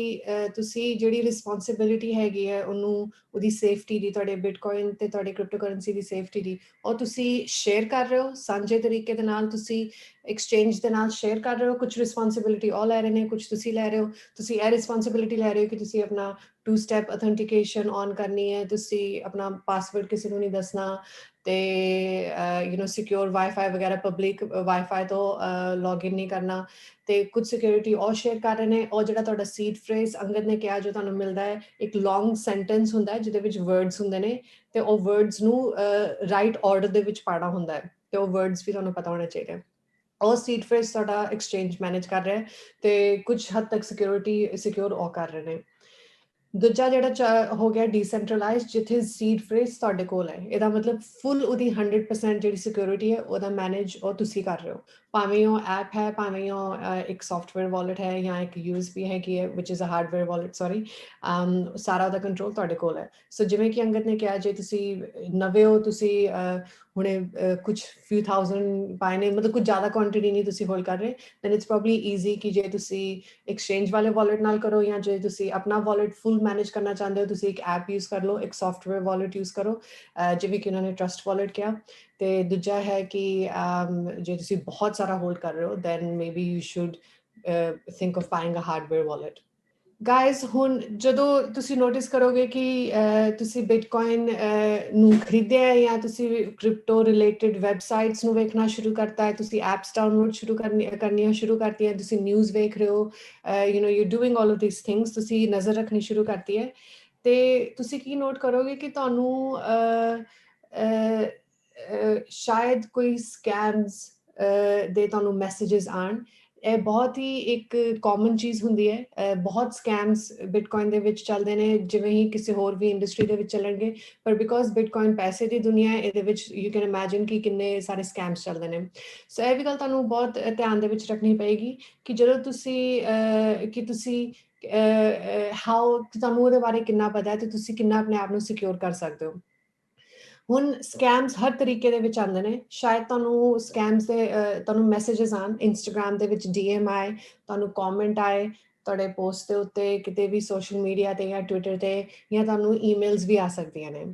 A: ਤੁਸੀਂ ਜਿਹੜੀ responsibility ਹੈਗੀ ਹੈ ਉਹਨੂੰ ਉਹਦੀ safety ਦੀ ਤੁਹਾਡੇ Bitcoin ਤੇ ਤੁਹਾਡੇ cryptocurrency ਦੀ safety ਦੀ ਉਹ ਤੁਸੀਂ share ਕਰ ਰਹੇ ਹੋ ਸਾਂਝੇ ਤਰੀਕੇ ਦੇ ਨਾਲ ਤੁਸੀਂ exchange ਦੇ ਨਾਲ share ਕਰ ਰਹੇ ਹੋ ਕੁਝ responsibility ਉਹ ਲੈ ਰਹੇ ਨੇ ਕੁਝ ਤੁਸੀਂ ਲੈ ਰਹੇ ਹੋ ਤੁਸੀਂ ਇਹ responsibility ਲੈ ਰਹੇ ਹੋ ਕਿ ਤੁਸੀਂ ਆਪਣਾ टू स्टैप ऑथेंटिकेशन ऑन करनी है तुसी अपना पासवर्ड किसी को नहीं दसना ते सिक्योर वाईफाई वगैरह पब्लिक वाईफाई तो लॉग इन नहीं करना ते कुछ सिक्योरिटी और शेयर कर रहे हैं और ਜਿਹੜਾ ਤੁਹਾਡਾ ਸੀਡ ਫਰੇਜ਼ ਅੰਗਦ ਨੇ ਕਿਹਾ ਜੋ ਤੁਹਾਨੂੰ ਮਿਲਦਾ ਹੈ ਇੱਕ ਲੌਂਗ ਸੈਂਟੈਂਸ ਹੁੰਦਾ ਹੈ ਜਿਹਦੇ ਵਿੱਚ ਵਰਡਸ ਹੁੰਦੇ ਨੇ ਤੇ ਉਹ ਵਰਡਸ ਨੂੰ ਰਾਈਟ ਆਰਡਰ ਦੇ ਵਿੱਚ ਪਾਣਾ ਹੁੰਦਾ ਹੈ ਤੇ ਉਹ ਵਰਡਸ ਵੀ ਤੁਹਾਨੂੰ ਪਤਾ ਹੋਣਾ ਚਾਹੀਦਾ ਉਹ ਸੀਡ ਫਰੇਜ਼ ਤੁਹਾਡਾ ਐਕਸਚੇਂਜ ਮੈਨੇਜ ਕਰ ਰਿਹਾ ਹੈ ਤੇ ਕੁਝ ਹੱਦ ਤੱਕ ਸਿਕਿਉਰਿਟੀ ਸਿਕਿਉਰ ਉਹ ਕਰ ਰਹੇ ਨੇ ਦੂਜਾ ਜਿਹੜਾ ਹੋ ਗਿਆ ਡੀਸੈਂਟਰਲਾਈਜ਼ਡ ਜਿੱਥੇ ਸੀਡ ਫਰੇਜ਼ ਤੁਹਾਡੇ ਕੋਲ ਹੈ ਇਹਦਾ ਮਤਲਬ ਫੁੱਲ ਉਹਦੀ 100% ਜਿਹੜੀ ਸਿਕਿਉਰਿਟੀ ਹੈ ਉਹਦਾ ਮੈਨੇਜ ਉਹ ਤੁਸੀਂ ਕਰ ਰਹੇ ਹੋ ਭਾਵੇਂ ਉਹ ਐਪ ਹੈ ਭਾਵੇਂ ਉਹ ਇੱਕ ਸੌਫਟਵੇਅਰ ਵਾਲਟ ਹੈ ਜਾਂ ਇੱਕ ਯੂਐਸਬੀ ਹੈਗੀ ਹੈ which is a hardware wallet sorry ਸਾਰਾ ਉਹਦਾ ਕੰਟਰੋਲ ਤੁਹਾਡੇ ਕੋਲ ਹੈ ਸੋ ਜਿਵੇਂ ਕਿ ਅੰਗਦ ਨੇ ਕਿਹਾ ਜੇ ਤੁਸੀਂ ਨਵੇਂ ਹੋ ਤੁਸੀਂ ਹੁਣੇ ਕੁਝ ਫਿਊ ਥਾਊਜ਼ੈਂਡ ਪਾਏ ਨੇ ਮਤਲਬ ਕੁਝ ਜ਼ਿਆਦਾ ਕੁਆਂਟੀਟੀ ਨਹੀਂ ਤੁਸੀਂ ਹੋਲਡ ਕਰ ਰਹੇ ਦੈਨ ਇਟਸ ਪ੍ਰੋਬਬਲੀ ਈਜ਼ੀ ਕਿ ਜੇ ਤੁਸੀਂ ਐਕਸਚੇਂਜ ਵਾਲੇ ਵਾਲਟ ਨਾਲ ਕਰੋ ਜਾਂ ਜੇ ਤੁਸੀਂ ਆਪਣਾ ਵਾਲਟ ਫੁੱਲ ਮੈਨੇਜ ਕਰਨਾ ਚਾਹੁੰਦੇ ਹੋ ਤੁਸੀਂ ਇੱਕ ਐਪ ਯੂਜ਼ ਕਰ ਲਓ ਇੱਕ ਸੌਫਟਵੇਅਰ ਵਾਲਟ ਯੂਜ਼ ਕਰੋ ਜਿਵੇਂ ਕਿ ਉਹਨਾਂ ਨੇ ਟਰਸਟ ਵਾਲਟ ਕਿਹਾ ਤੇ ਦੂਜਾ ਹੈ ਕਿ ਜੇ ਤੁਸੀਂ ਬਹੁਤ ਸਾਰਾ ਹੋਲਡ ਕਰ ਰਹੇ ਹੋ then maybe you should think of buying a hardware wallet guys ਹੁਣ ਜਦੋਂ ਤੁਸੀਂ ਨੋਟਿਸ ਕਰੋਗੇ ਕਿ ਤੁਸੀਂ ਬਿਟਕੋਇਨ ਨੂੰ ਖਰੀਦਿਆ ਜਾਂ ਤੁਸੀਂ ਕ੍ਰਿਪਟੋ ਰਿਲੇਟਡ ਵੈਬਸਾਈਟਸ ਨੂੰ ਵੇਖਣਾ ਸ਼ੁਰੂ ਕਰਤਾ ਹੈ ਤੁਸੀਂ ਐਪਸ ਡਾਊਨਲੋਡ ਸ਼ੁਰੂ ਕਰਨੀਆਂ ਸ਼ੁਰੂ ਕਰਤੀਆਂ ਤੁਸੀਂ ਨਿਊਜ਼ ਵੇਖ ਰਹੇ ਹੋ you doing all of these things ਤੁਸੀਂ ਨਜ਼ਰ ਰੱਖਣੀ ਸ਼ੁਰੂ ਕਰਤੀ ਹੈ ਤੇ ਤੁਸੀਂ ਕੀ ਨੋਟ ਕਰੋਗੇ ਕਿ ਤੁਹਾਨੂੰ ਸ਼ਾਇਦ ਕੋਈ ਸਕੈਮਸ ਦੇ ਤੁਹਾਨੂੰ ਮੈਸੇजेस ਆਣ ਇਹ ਬਹੁਤ ਹੀ ਇੱਕ ਕਾਮਨ ਚੀਜ਼ ਹੁੰਦੀ ਹੈ ਬਹੁਤ ਸਕੈਮਸ ਬਿਟਕੋਇਨ ਦੇ ਵਿੱਚ ਚੱਲਦੇ ਨੇ ਜਿਵੇਂ ਹੀ ਕਿਸੇ ਹੋਰ ਵੀ ਇੰਡਸਟਰੀ ਦੇ ਵਿੱਚ ਚੱਲਣਗੇ ਪਰ ਬਿਕੋਜ਼ ਬਿਟਕੋਇਨ ਪੈਸੇ ਦੀ ਦੁਨੀਆ ਹੈ ਇਹਦੇ ਵਿੱਚ ਯੂ ਕੈਨ ਇਮੇਜਿਨ ਕਿ ਕਿੰਨੇ ਸਾਰੇ ਸਕੈਮਸ ਚੱਲਦੇ ਨੇ ਸੋ ਇਹ ਵੀ ਗੱਲ ਤੁਹਾਨੂੰ ਬਹੁਤ ਧਿਆਨ ਦੇ ਵਿੱਚ ਰੱਖਣੀ ਪਏਗੀ ਕਿ ਜਦੋਂ ਤੁਸੀਂ ਕਿ ਤੁਸੀਂ ਹਾਊ ਤੁਹਾਨੂੰ ਉਹਦੇ ਬਾਰੇ ਕਿੰਨਾ ਪਤਾ ਹੈ ਤੇ ਤੁਸੀਂ ਕਿੰਨਾ ਆਪਣੇ ਆਪ ਨੂੰ ਸਿਕਿਉਰ ਕਰ ਸਕਦੇ ਹੋ ਹੁਣ ਸਕੈਮਸ ਹਰ ਤਰੀਕੇ ਦੇ ਵਿੱਚ ਆਉਂਦੇ ਨੇ ਸ਼ਾਇਦ ਤੁਹਾਨੂੰ ਸਕੈਮਸ ਦੇ ਤੁਹਾਨੂੰ ਮੈਸੇजेस ਆਣ ਇੰਸਟਾਗ੍ਰam ਦੇ ਵਿੱਚ ਡੀਐਮ ਆਏ ਤੁਹਾਨੂੰ ਕਮੈਂਟ ਆਏ ਤੁਹਾਡੇ ਪੋਸਟ ਦੇ ਉੱਤੇ ਕਿਤੇ ਵੀ ਸੋਸ਼ਲ ਮੀਡੀਆ ਤੇ ਜਾਂ ਟਵਿੱਟਰ ਤੇ ਜਾਂ ਤੁਹਾਨੂੰ ਈਮੇਲਸ ਵੀ ਆ ਸਕਦੀਆਂ ਨੇ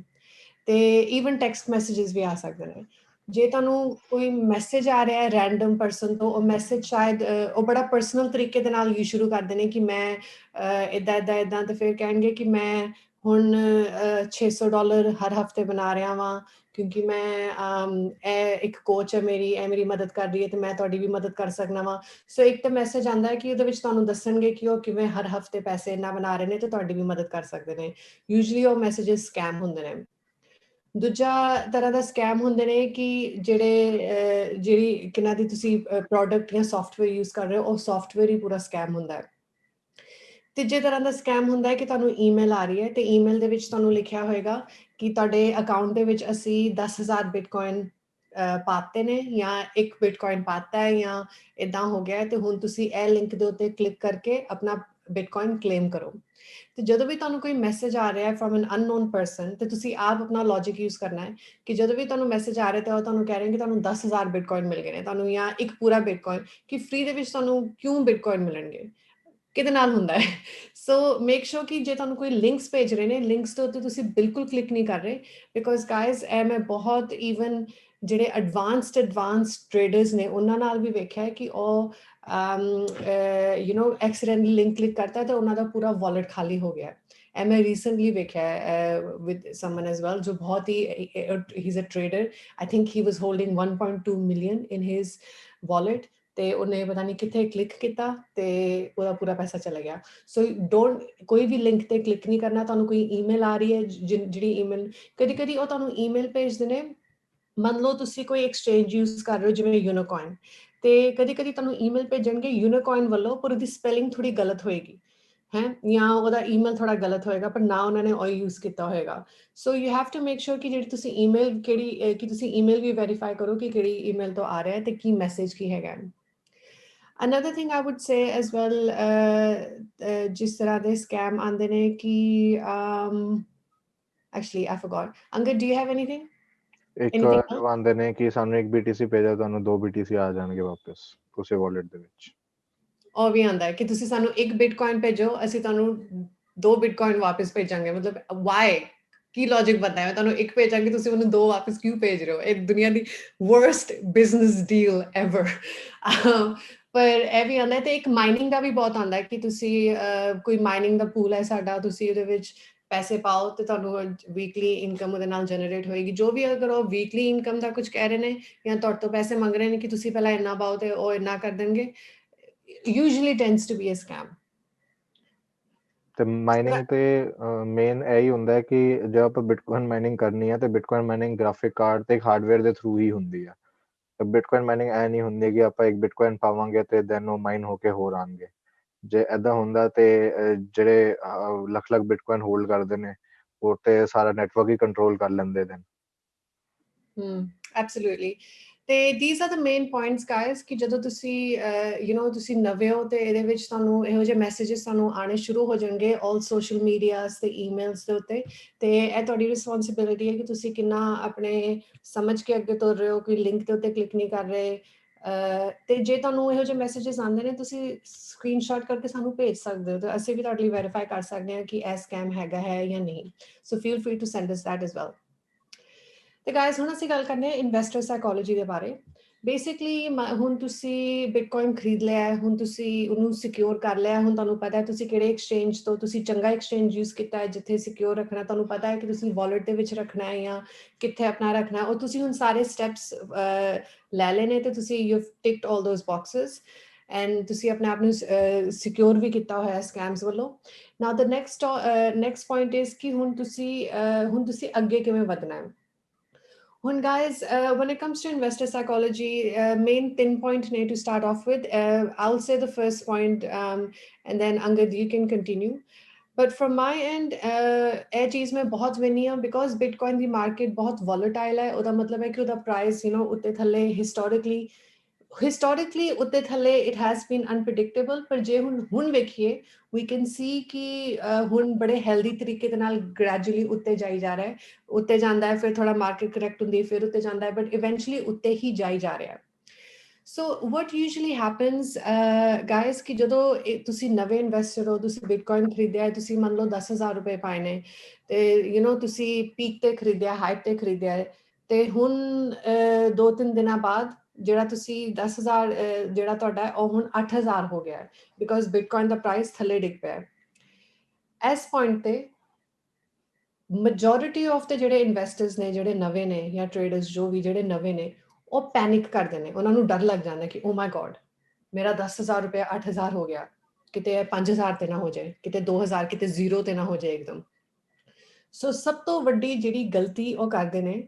A: ਤੇ ਈਵਨ ਟੈਕਸਟ ਮੈਸੇजेस ਵੀ ਆ ਸਕਦੇ ਨੇ ਜੇ ਤੁਹਾਨੂੰ ਕੋਈ ਮੈਸੇਜ ਆ ਰਿਹਾ ਹੈ ਰੈਂਡਮ ਪਰਸਨ ਤੋਂ ਉਹ ਮੈਸੇਜ ਸ਼ਾਇਦ ਉਹ ਬੜਾ ਪਰਸਨਲ ਤਰੀਕੇ ਦੇ ਨਾਲ ਯੂ ਸ਼ੁਰੂ ਕਰ ਦੇਣੇ ਕਿ ਮੈਂ ਇਦਾਂ ਤੇ ਫਿਰ ਕਹਿਣਗੇ ਕਿ ਮੈਂ ਹੁਣ $600 ਹਰ ਹਫਤੇ ਬਣਾ ਰਿਹਾ ਵਾਂ ਕਿਉਂਕਿ ਮੈਂ ਇਹ ਇੱਕ ਕੋਚ ਹੈ ਮੇਰੀ ਇਹ ਮੇਰੀ ਮਦਦ ਕਰ ਰਹੀ ਹੈ ਤੇ ਮੈਂ ਤੁਹਾਡੀ ਵੀ ਮਦਦ ਕਰ ਸਕਣਾ ਵਾਂ ਸੋ ਇੱਕ ਤਾਂ ਮੈਸੇਜ ਆਉਂਦਾ ਹੈ ਕਿ ਉਹਦੇ ਵਿੱਚ ਤੁਹਾਨੂੰ ਦੱਸਣਗੇ ਕਿ ਉਹ ਕਿਵੇਂ ਹਰ ਹਫਤੇ ਪੈਸੇ ਇੰਨਾ ਬਣਾ ਰਹੇ ਨੇ ਤੇ ਤੁਹਾਡੀ ਵੀ ਮਦਦ ਕਰ ਸਕਦੇ ਨੇ ਯੂਜੂਅਲੀ ਉਹ ਮੈਸੇजेस ਸਕੈਮ ਹੁੰਦੇ ਨੇ ਦੂਜਾ ਤਰ੍ਹਾਂ ਦਾ ਸਕੈਮ ਹੁੰਦੇ ਨੇ ਕਿ ਜਿਹੜੀ ਕਿਨਾਂ ਦੀ ਤੁਸੀਂ ਪ੍ਰੋਡਕਟ ਜਾਂ ਸੌਫਟਵੇਅਰ ਯੂਜ਼ ਕਰ ਰਹੇ ਹੋ ਉਹ ਸੌਫਟਵੇਅਰ ਹੀ ਪੂਰਾ ਸਕੈਮ ਹੁੰਦਾ ਹੈ ਤੀਜੇ ਤਰ੍ਹਾਂ ਦਾ ਸਕੈਮ ਹੁੰਦਾ ਹੈ ਕਿ ਤੁਹਾਨੂੰ ਈਮੇਲ ਆ ਰਹੀ ਹੈ ਤੇ ਈਮੇਲ ਦੇ ਵਿੱਚ ਤੁਹਾਨੂੰ ਲਿਖਿਆ ਹੋਏਗਾ ਕਿ ਤੁਹਾਡੇ ਅਕਾਊਂਟ ਦੇ ਵਿੱਚ ਅਸੀਂ 10,000 ਬਿਟਕੋਇਨ ਪਾਤੇ ਨੇ ਜਾਂ ਇੱਕ ਬਿਟਕੋਇਨ ਪਾਤਾ ਹੈ ਜਾਂ ਇਦਾਂ ਹੋ ਗਿਆ ਤੇ ਹੁਣ ਤੁਸੀਂ ਇਹ ਲਿੰਕ ਦੇ ਉੱਤੇ ਕਲਿੱਕ ਕਰਕੇ ਆਪਣਾ ਬਿਟਕੋਇਨ ਕਲੇਮ ਕਰੋ ਤੇ ਜਦੋਂ ਵੀ ਤੁਹਾਨੂੰ ਕੋਈ ਮੈਸੇਜ ਆ ਰਿਹਾ ਹੈ ਫਰਮ ਐਨ ਅਨਨੋਨ ਪਰਸਨ ਤੇ ਤੁਸੀਂ ਆਪ ਆਪਣਾ ਲੌਜੀਕ ਯੂਜ਼ ਕਰਨਾ ਹੈ ਕਿ ਜਦੋਂ ਵੀ ਤੁਹਾਨੂੰ ਮੈਸੇਜ ਆ ਰਿਹਾ ਤੇ ਉਹ ਤੁਹਾਨੂੰ ਕਹਿ ਰਹੇ ਕਿ ਤੁਹਾਨੂੰ 10,000 ਬਿਟਕੋਇਨ ਮਿਲ ਗਏ ਨੇ ਤੁਹਾਨੂੰ ਜਾਂ ਇੱਕ ਪੂਰਾ ਬਿਟਕੋਇਨ ਕਿ ਫ੍ਰੀ ਦੇ ਵਿੱਚ ਤੁਹਾਨੂੰ ਕਿਉਂ ਬਿਟਕੋਇਨ ਮਿਲਣਗੇ ਕਿਹਦੇ ਨਾਲ ਹੁੰਦਾ ਹੈ ਸੋ ਮੇਕ ਸ਼ੋਰ ਕਿ ਜੇ ਤੁਹਾਨੂੰ ਕੋਈ ਲਿੰਕਸ ਭੇਜ ਰਹੇ ਨੇ ਲਿੰਕਸ ਦੇ ਉੱਤੇ ਤੁਸੀਂ ਬਿਲਕੁਲ ਕਲਿੱਕ ਨਹੀਂ ਕਰ ਰਹੇ ਬਿਕੋਜ਼ ਗਾਇਜ਼ ਇਹ ਮੈਂ ਬਹੁਤ ਈਵਨ ਜਿਹੜੇ ਐਡਵਾਂਸਡ ਟ੍ਰੇਡਰਸ ਨੇ ਉਹਨਾਂ ਨਾਲ ਵੀ ਵੇਖਿਆ ਹੈ ਕਿ ਉਹ ਐਕਸੀਡੈਂਟਲੀ ਲਿੰਕ ਕਲਿੱਕ ਕਰਤਾ ਤੇ ਉਹਨਾਂ ਦਾ ਪੂਰਾ ਵਾਲਟ ਖਾਲੀ ਹੋ ਗਿਆ ਐ ਮੈਂ ਰੀਸੈਂਟਲੀ ਵੇਖਿਆ ਵਿਦ ਸਮਨ ਐਜ਼ ਵੈਲ ਜੋ ਬਹੁਤ ਹੀ he is a trader I think he was holding 1.2 million in his wallet ਤੇ ਉਹਨੇ ਪਤਾ ਨਹੀਂ ਕਿੱਥੇ ਕਲਿੱਕ ਕੀਤਾ ਤੇ ਉਹਦਾ ਪੂਰਾ ਪੈਸਾ ਚਲਾ ਗਿਆ ਸੋ ਡੋਂਟ ਕੋਈ ਵੀ ਲਿੰਕ ਤੇ ਕਲਿੱਕ ਨਹੀਂ ਕਰਨਾ ਤੁਹਾਨੂੰ ਕੋਈ ਈਮੇਲ ਆ ਰਹੀ ਹੈ ਜਿਹੜੀ ਈਮੇਲ ਕਦੀ ਕਦੀ ਉਹ ਤੁਹਾਨੂੰ ਈਮੇਲ ਭੇਜਦੇ ਨੇ ਮੰਨ ਲਓ ਤੁਸੀਂ ਕੋਈ ਐਕਸਚੇਂਜ ਯੂਜ਼ ਕਰ ਰਹੇ ਹੋ ਜਿਵੇਂ ਯੂਨੀਕੋਇਨ ਤੇ ਕਦੀ ਕਦੀ ਤੁਹਾਨੂੰ ਈਮੇਲ ਭੇਜਣਗੇ ਯੂਨੀਕੋਇਨ ਵੱਲੋਂ ਪਰ ਉਹਦੀ ਸਪੈਲਿੰਗ ਥੋੜੀ ਗਲਤ ਹੋਏਗੀ ਹੈ ਜਾਂ ਉਹਦਾ ਈਮੇਲ ਥੋੜਾ ਗਲਤ ਹੋਏਗਾ ਪਰ ਨਾ ਉਹਨਾਂ ਨੇ ਉਹ ਯੂਜ਼ ਕੀਤਾ ਹੋਏਗਾ so you have to make sure ਕਿ ਜਿਹੜੀ ਤੁਸੀਂ ਈਮੇਲ ਕਿਹੜੀ ਕਿ ਤੁਸੀਂ ਈਮੇਲ ਵੀ ਵੈਰੀਫਾਈ ਕਰੋ ਕਿ ਕਿਹੜੀ ਈਮੇਲ ਤੋਂ ਆ ਰਿਹਾ ਹੈ ਤੇ ਕੀ ਮੈਸੇਜ ਕੀ ਹੈਗਾ another thing I would say as well ਜਿਸ ਤਰ੍ਹਾਂ ਦੇ scam ਆਉਂਦੇ ਨੇ ਕਿ actually I forgot Angad do you have anything
B: ਇੱਕ
A: Anything else?
B: ਜੋ ਆਉਂਦੇ ਨੇ ਕਿ ਸਾਨੂੰ ਇੱਕ BTC ਭੇਜਿਆ ਤੁਹਾਨੂੰ 2 BTC ਆ ਜਾਣਗੇ ਵਾਪਸ ਉਸੇ ਵਾਲਟ ਦੇ ਵਿੱਚ।
A: ਉਹ ਵੀ ਆਉਂਦਾ ਹੈ ਕਿ ਤੁਸੀਂ ਸਾਨੂੰ ਇੱਕ ਬਿਟਕੋਇਨ ਭੇਜੋ, ਅਸੀਂ ਤੁਹਾਨੂੰ 2 ਬਿਟਕੋਇਨ ਵਾਪਸ ਭੇਜਾਂਗੇ। ਮਤਲਬ ਵਾਈ, ਕੀ ਲੌਜਿਕ ਬਣਦਾ ਹੈ? ਮੈਂ ਤੁਹਾਨੂੰ ਇੱਕ ਭੇਜਾਂਗੀ, ਤੁਸੀਂ ਮੈਨੂੰ 2 ਵਾਪਸ ਕਿਉਂ ਭੇਜ ਰਹੇ ਹੋ? ਇਹ ਦੁਨੀਆ ਦੀ ਵਰਸਟ ਬਿਜ਼ਨਸ ਡੀਲ ਐਵਰ। ਪਰ ਇਹ ਵੀ ਆਉਂਦਾ ਹੈ। ਤੇ ਇੱਕ ਮਾਈਨਿੰਗ ਦਾ ਵੀ ਬਹੁਤ ਆਉਂਦਾ ਹੈ ਕਿ ਤੁਸੀਂ ਕੋਈ ਮਾਈਨਿੰਗ ਦਾ ਪੂਲ ਹੈ ਸਾਡਾ, ਤੁਸੀਂ ਉਹਦੇ ਵਿੱਚ ਪੈਸੇ ਪਾਓ ਤੇ ਤੁਹਾਨੂੰ ਵੀਕਲੀ ਇਨਕਮ ਉਹਦੇ ਨਾਲ ਜਨਰੇਟ ਹੋਏਗੀ। ਜੋ ਵੀ ਅਗਰ ਉਹ ਵੀਕਲੀ ਇਨਕਮ ਦਾ ਕੁਝ ਕਹਿ ਰਹੇ ਨੇ ਜਾਂ ਤੁਹਾਡੇ ਤੋਂ ਪੈਸੇ ਮੰਗ ਰਹੇ ਨੇ ਕਿ ਤੁਸੀਂ ਪਹਿਲਾਂ ਇੰਨਾ ਪਾਓ ਤੇ ਉਹ ਇੰਨਾ ਕਰ ਦੇਣਗੇ, usually tends to be a scam.
B: ਤੇ ਮਾਈਨਿੰਗ ਤੇ ਮੇਨ ਇਹੀ ਹੁੰਦਾ ਹੈ ਕਿ ਜੇ ਆਪਾਂ ਬਿਟਕੋਇਨ ਮਾਈਨਿੰਗ ਕਰਨੀ ਹੈ ਤੇ ਬਿਟਕੋਇਨ ਮਾਈਨਿੰਗ ਗ੍ਰਾਫਿਕ ਕਾਰਡ ਤੇ ਹਾਰਡਵੇਅਰ ਦੇ ਥਰੂ ਹੀ ਹੁੰਦੀ ਹੈ। ਤੇ ਬਿਟਕੋਇਨ ਮਾਈਨਿੰਗ ਐ ਨਹੀਂ ਹੁੰਦੀ ਕਿ ਆਪਾਂ ਇੱਕ ਬਿਟਕੋਇਨ ਪਾਵਾਂਗੇ ਤੇ ਦੈਨ ਉਹ ਮਾਈਨ ਹੋ ਕੇ ਹੋਰ ਆਉਣਗੇ। ਜੇ ਏਦਾਂ ਹੁੰਦਾ ਤੇ ਜਿਹੜੇ ਲੱਖ ਲੱਖ ਬਿਟਕੋਇਨ ਹੋਲਡ ਕਰਦੇ ਨੇ ਉਹ ਤੇ ਸਾਰਾ ਨੈਟਵਰਕ ਹੀ ਕੰਟਰੋਲ ਕਰ ਲੈਂਦੇ ਨੇ।
A: Absolutely. ਤੇ these are the main points guys ਕਿ ਜਦੋਂ ਤੁਸੀਂ ਤੁਸੀਂ ਨਵੇਂ ਹੋ ਤੇ ਇਹਦੇ ਵਿੱਚ ਤੁਹਾਨੂੰ ਇਹੋ ਜਿਹੇ ਮੈਸੇजेस ਤੁਹਾਨੂੰ ਆਣੇ ਸ਼ੁਰੂ ਹੋ ਜਾਣਗੇ all social medias ਤੇ ਈਮੇਲਸ ਦੇ ਉੱਤੇ। ਤੇ ਇਹ ਤੁਹਾਡੀ ਰਿਸਪੌਂਸਿਬਿਲਿਟੀ ਹੈ ਕਿ ਤੁਸੀਂ ਕਿੰਨਾ ਆਪਣੇ ਸਮਝ ਕੇ ਅੱਗੇ ਤੁਰ ਰਹੇ ਹੋ, ਕੋਈ ਲਿੰਕ ਦੇ ਉੱਤੇ ਕਲਿੱਕ ਨਹੀਂ ਕਰ ਰਹੇ। ਤੇ ਜੇ ਤੁਹਾਨੂੰ ਇਹੋ ਜਿਹੇ ਮੈਸੇजेस ਆਉਂਦੇ ਨੇ ਤੁਸੀਂ ਸਕਰੀਨਸ਼ਾਟ ਕਰਕੇ ਸਾਨੂੰ ਭੇਜ ਸਕਦੇ ਹੋ ਤੇ ਅਸੀਂ ਵੀ ਤੁਹਾਡੇ ਲਈ ਵੈਰੀਫਾਈ ਕਰ ਸਕਦੇ ਹਾਂ ਕਿ ਇਹ ਸਕੈਮ ਹੈਗਾ ਹੈ ਜਾਂ ਨਹੀਂ। So feel free to send us that as well. ਤੇ ਗਾਇਸ ਹੁਣ ਅਸੀਂ ਗੱਲ ਕਰਨੇ ਆ ਇਨਵੈਸਟਰ ਸਾਈਕੋਲੋਜੀ ਦੇ ਬਾਰੇ। ਬੇਸਿਕਲੀ ਹੁਣ ਤੁਸੀਂ ਬਿਟਕੋਇਨ ਖਰੀਦ ਲਿਆ ਹੈ, ਹੁਣ ਤੁਸੀਂ ਉਹਨੂੰ ਸਿਕਿਉਰ ਕਰ ਲਿਆ, ਹੁਣ ਤੁਹਾਨੂੰ ਪਤਾ ਹੈ ਤੁਸੀਂ ਕਿਹੜੇ ਐਕਸਚੇਂਜ ਤੋਂ, ਤੁਸੀਂ ਚੰਗਾ ਐਕਸਚੇਂਜ ਯੂਜ਼ ਕੀਤਾ ਹੈ ਜਿੱਥੇ ਸਿਕਿਉਰ ਰੱਖਣਾ, ਤੁਹਾਨੂੰ ਪਤਾ ਹੈ ਕਿ ਤੁਸੀਂ ਵਾਲਟ ਦੇ ਵਿੱਚ ਰੱਖਣਾ ਹੈ ਜਾਂ ਕਿੱਥੇ ਆਪਣਾ ਰੱਖਣਾ ਹੈ, ਉਹ ਤੁਸੀਂ ਹੁਣ ਸਾਰੇ ਸਟੈਪਸ ਲੈ ਲਏ ਨੇ ਤੇ ਤੁਸੀਂ you have ticked all those boxes and ਤੁਸੀਂ ਆਪਣੇ ਆਪ ਨੂੰ ਸਿਕਿਉਰ ਵੀ ਕੀਤਾ ਹੋਇਆ ਸਕੈਮਸ ਵੱਲੋਂ। ਨਾਓ ਦ ਨੈਕਸਟ ਪੁਆਇੰਟ ਇਜ਼ ਕਿ ਹੁਣ ਤੁਸੀਂ ਅੱਗੇ ਕਿਵੇਂ ਵਧਣਾ ਹੈ। When guys, when it comes to investor psychology, main 10 point need to start off with. I'll say the first point, and then Angad, you can continue. But from my end, ਇਹ ਚੀਜ਼ ਮੈਂ ਬਹੁਤ ਵਿੰਨੀ ਹਾਂ because Bitcoin ਦੀ market ਬਹੁਤ volatile ਹੈ। ਉਹਦਾ ਮਤਲਬ ਹੈ ਕਿ ਉਹਦਾ price ਉੱਤੇ ਥੱਲੇ historically ਉੱਤੇ ਥੱਲੇ it has been unpredictable। ਪਰ ਜੇ ਹੁਣ ਵੇਖੀਏ we can see ਕਿ ਹੁਣ ਬੜੇ healthy ਤਰੀਕੇ ਦੇ ਨਾਲ gradually ਉੱਤੇ ਜਾਈ ਜਾ ਰਿਹਾ ਹੈ। ਉੱਤੇ ਜਾਂਦਾ ਹੈ, ਫਿਰ ਥੋੜਾ ਮਾਰਕੀਟ ਕਰੈਕਟ ਹੁੰਦੀ ਹੈ, ਫਿਰ ਉੱਤੇ ਜਾਂਦਾ ਹੈ, ਬਟ ਇਵੈਂਚੁਅਲੀ ਉੱਤੇ ਹੀ ਜਾਈ ਜਾ ਰਿਹਾ ਹੈ। ਸੋ what usually happens guys ਕਿ ਜਦੋਂ ਤੁਸੀਂ ਨਵੇਂ ਇਨਵੈਸਟਰ ਹੋ, ਤੁਸੀਂ ਬਿਟਕੋਇਨ ਖਰੀਦਿਆ, ਤੁਸੀਂ ਮੰਨ ਲਓ 10,000 ਰੁਪਏ ਪਾਏ ਨੇ ਤੇ ਤੁਸੀਂ ਪੀਕ ਤੇ ਖਰੀਦਿਆ, ਹਾਈਪ ਤੇ ਖਰੀਦਿਆ ਤੇ ਹੁਣ 2-3 ਦਿਨਾਂ ਬਾਅਦ ਜਿਹੜਾ ਤੁਸੀਂ 10,000 ਜਿਹੜਾ ਤੁਹਾਡਾ ਉਹ ਹੁਣ 8,000 ਹੋ ਗਿਆ ਹੈ ਬਿਕੋਜ਼ ਬਿਟਕੋਇਨ ਦਾ ਪ੍ਰਾਈਸ ਥੱਲੇ ਡਿੱਗ ਪਿਆ ਹੈ। ਇਸ ਪੁਆਇੰਟ ਤੇ majority of the ਜਿਹੜੇ ਇਨਵੈਸਟਰਸ ਨੇ, ਜਿਹੜੇ ਨਵੇਂ ਨੇ ਜਾਂ ਟ੍ਰੇਡਰਸ ਜੋ ਵੀ ਜਿਹੜੇ ਨਵੇਂ ਨੇ, ਉਹ ਪੈਨਿਕ ਕਰਦੇ ਨੇ। ਉਹਨਾਂ ਨੂੰ ਡਰ ਲੱਗ ਜਾਂਦਾ ਕਿ ਓ ਮਾਈ ਗॉड ਮੇਰਾ 10,000 ਰੁਪਏ 8,000 ਹੋ ਗਿਆ, ਕਿਤੇ 5,000 ਤੇ ਨਾ ਹੋ ਜਾਏ, ਕਿਤੇ 2,000, ਕਿਤੇ 0 ਤੇ ਨਾ ਹੋ ਜਾਏ ਇੱਕਦਮ। ਸੋ ਸਭ ਤੋਂ ਵੱਡੀ ਜਿਹੜੀ ਗਲਤੀ ਉਹ ਕਰਦੇ ਨੇ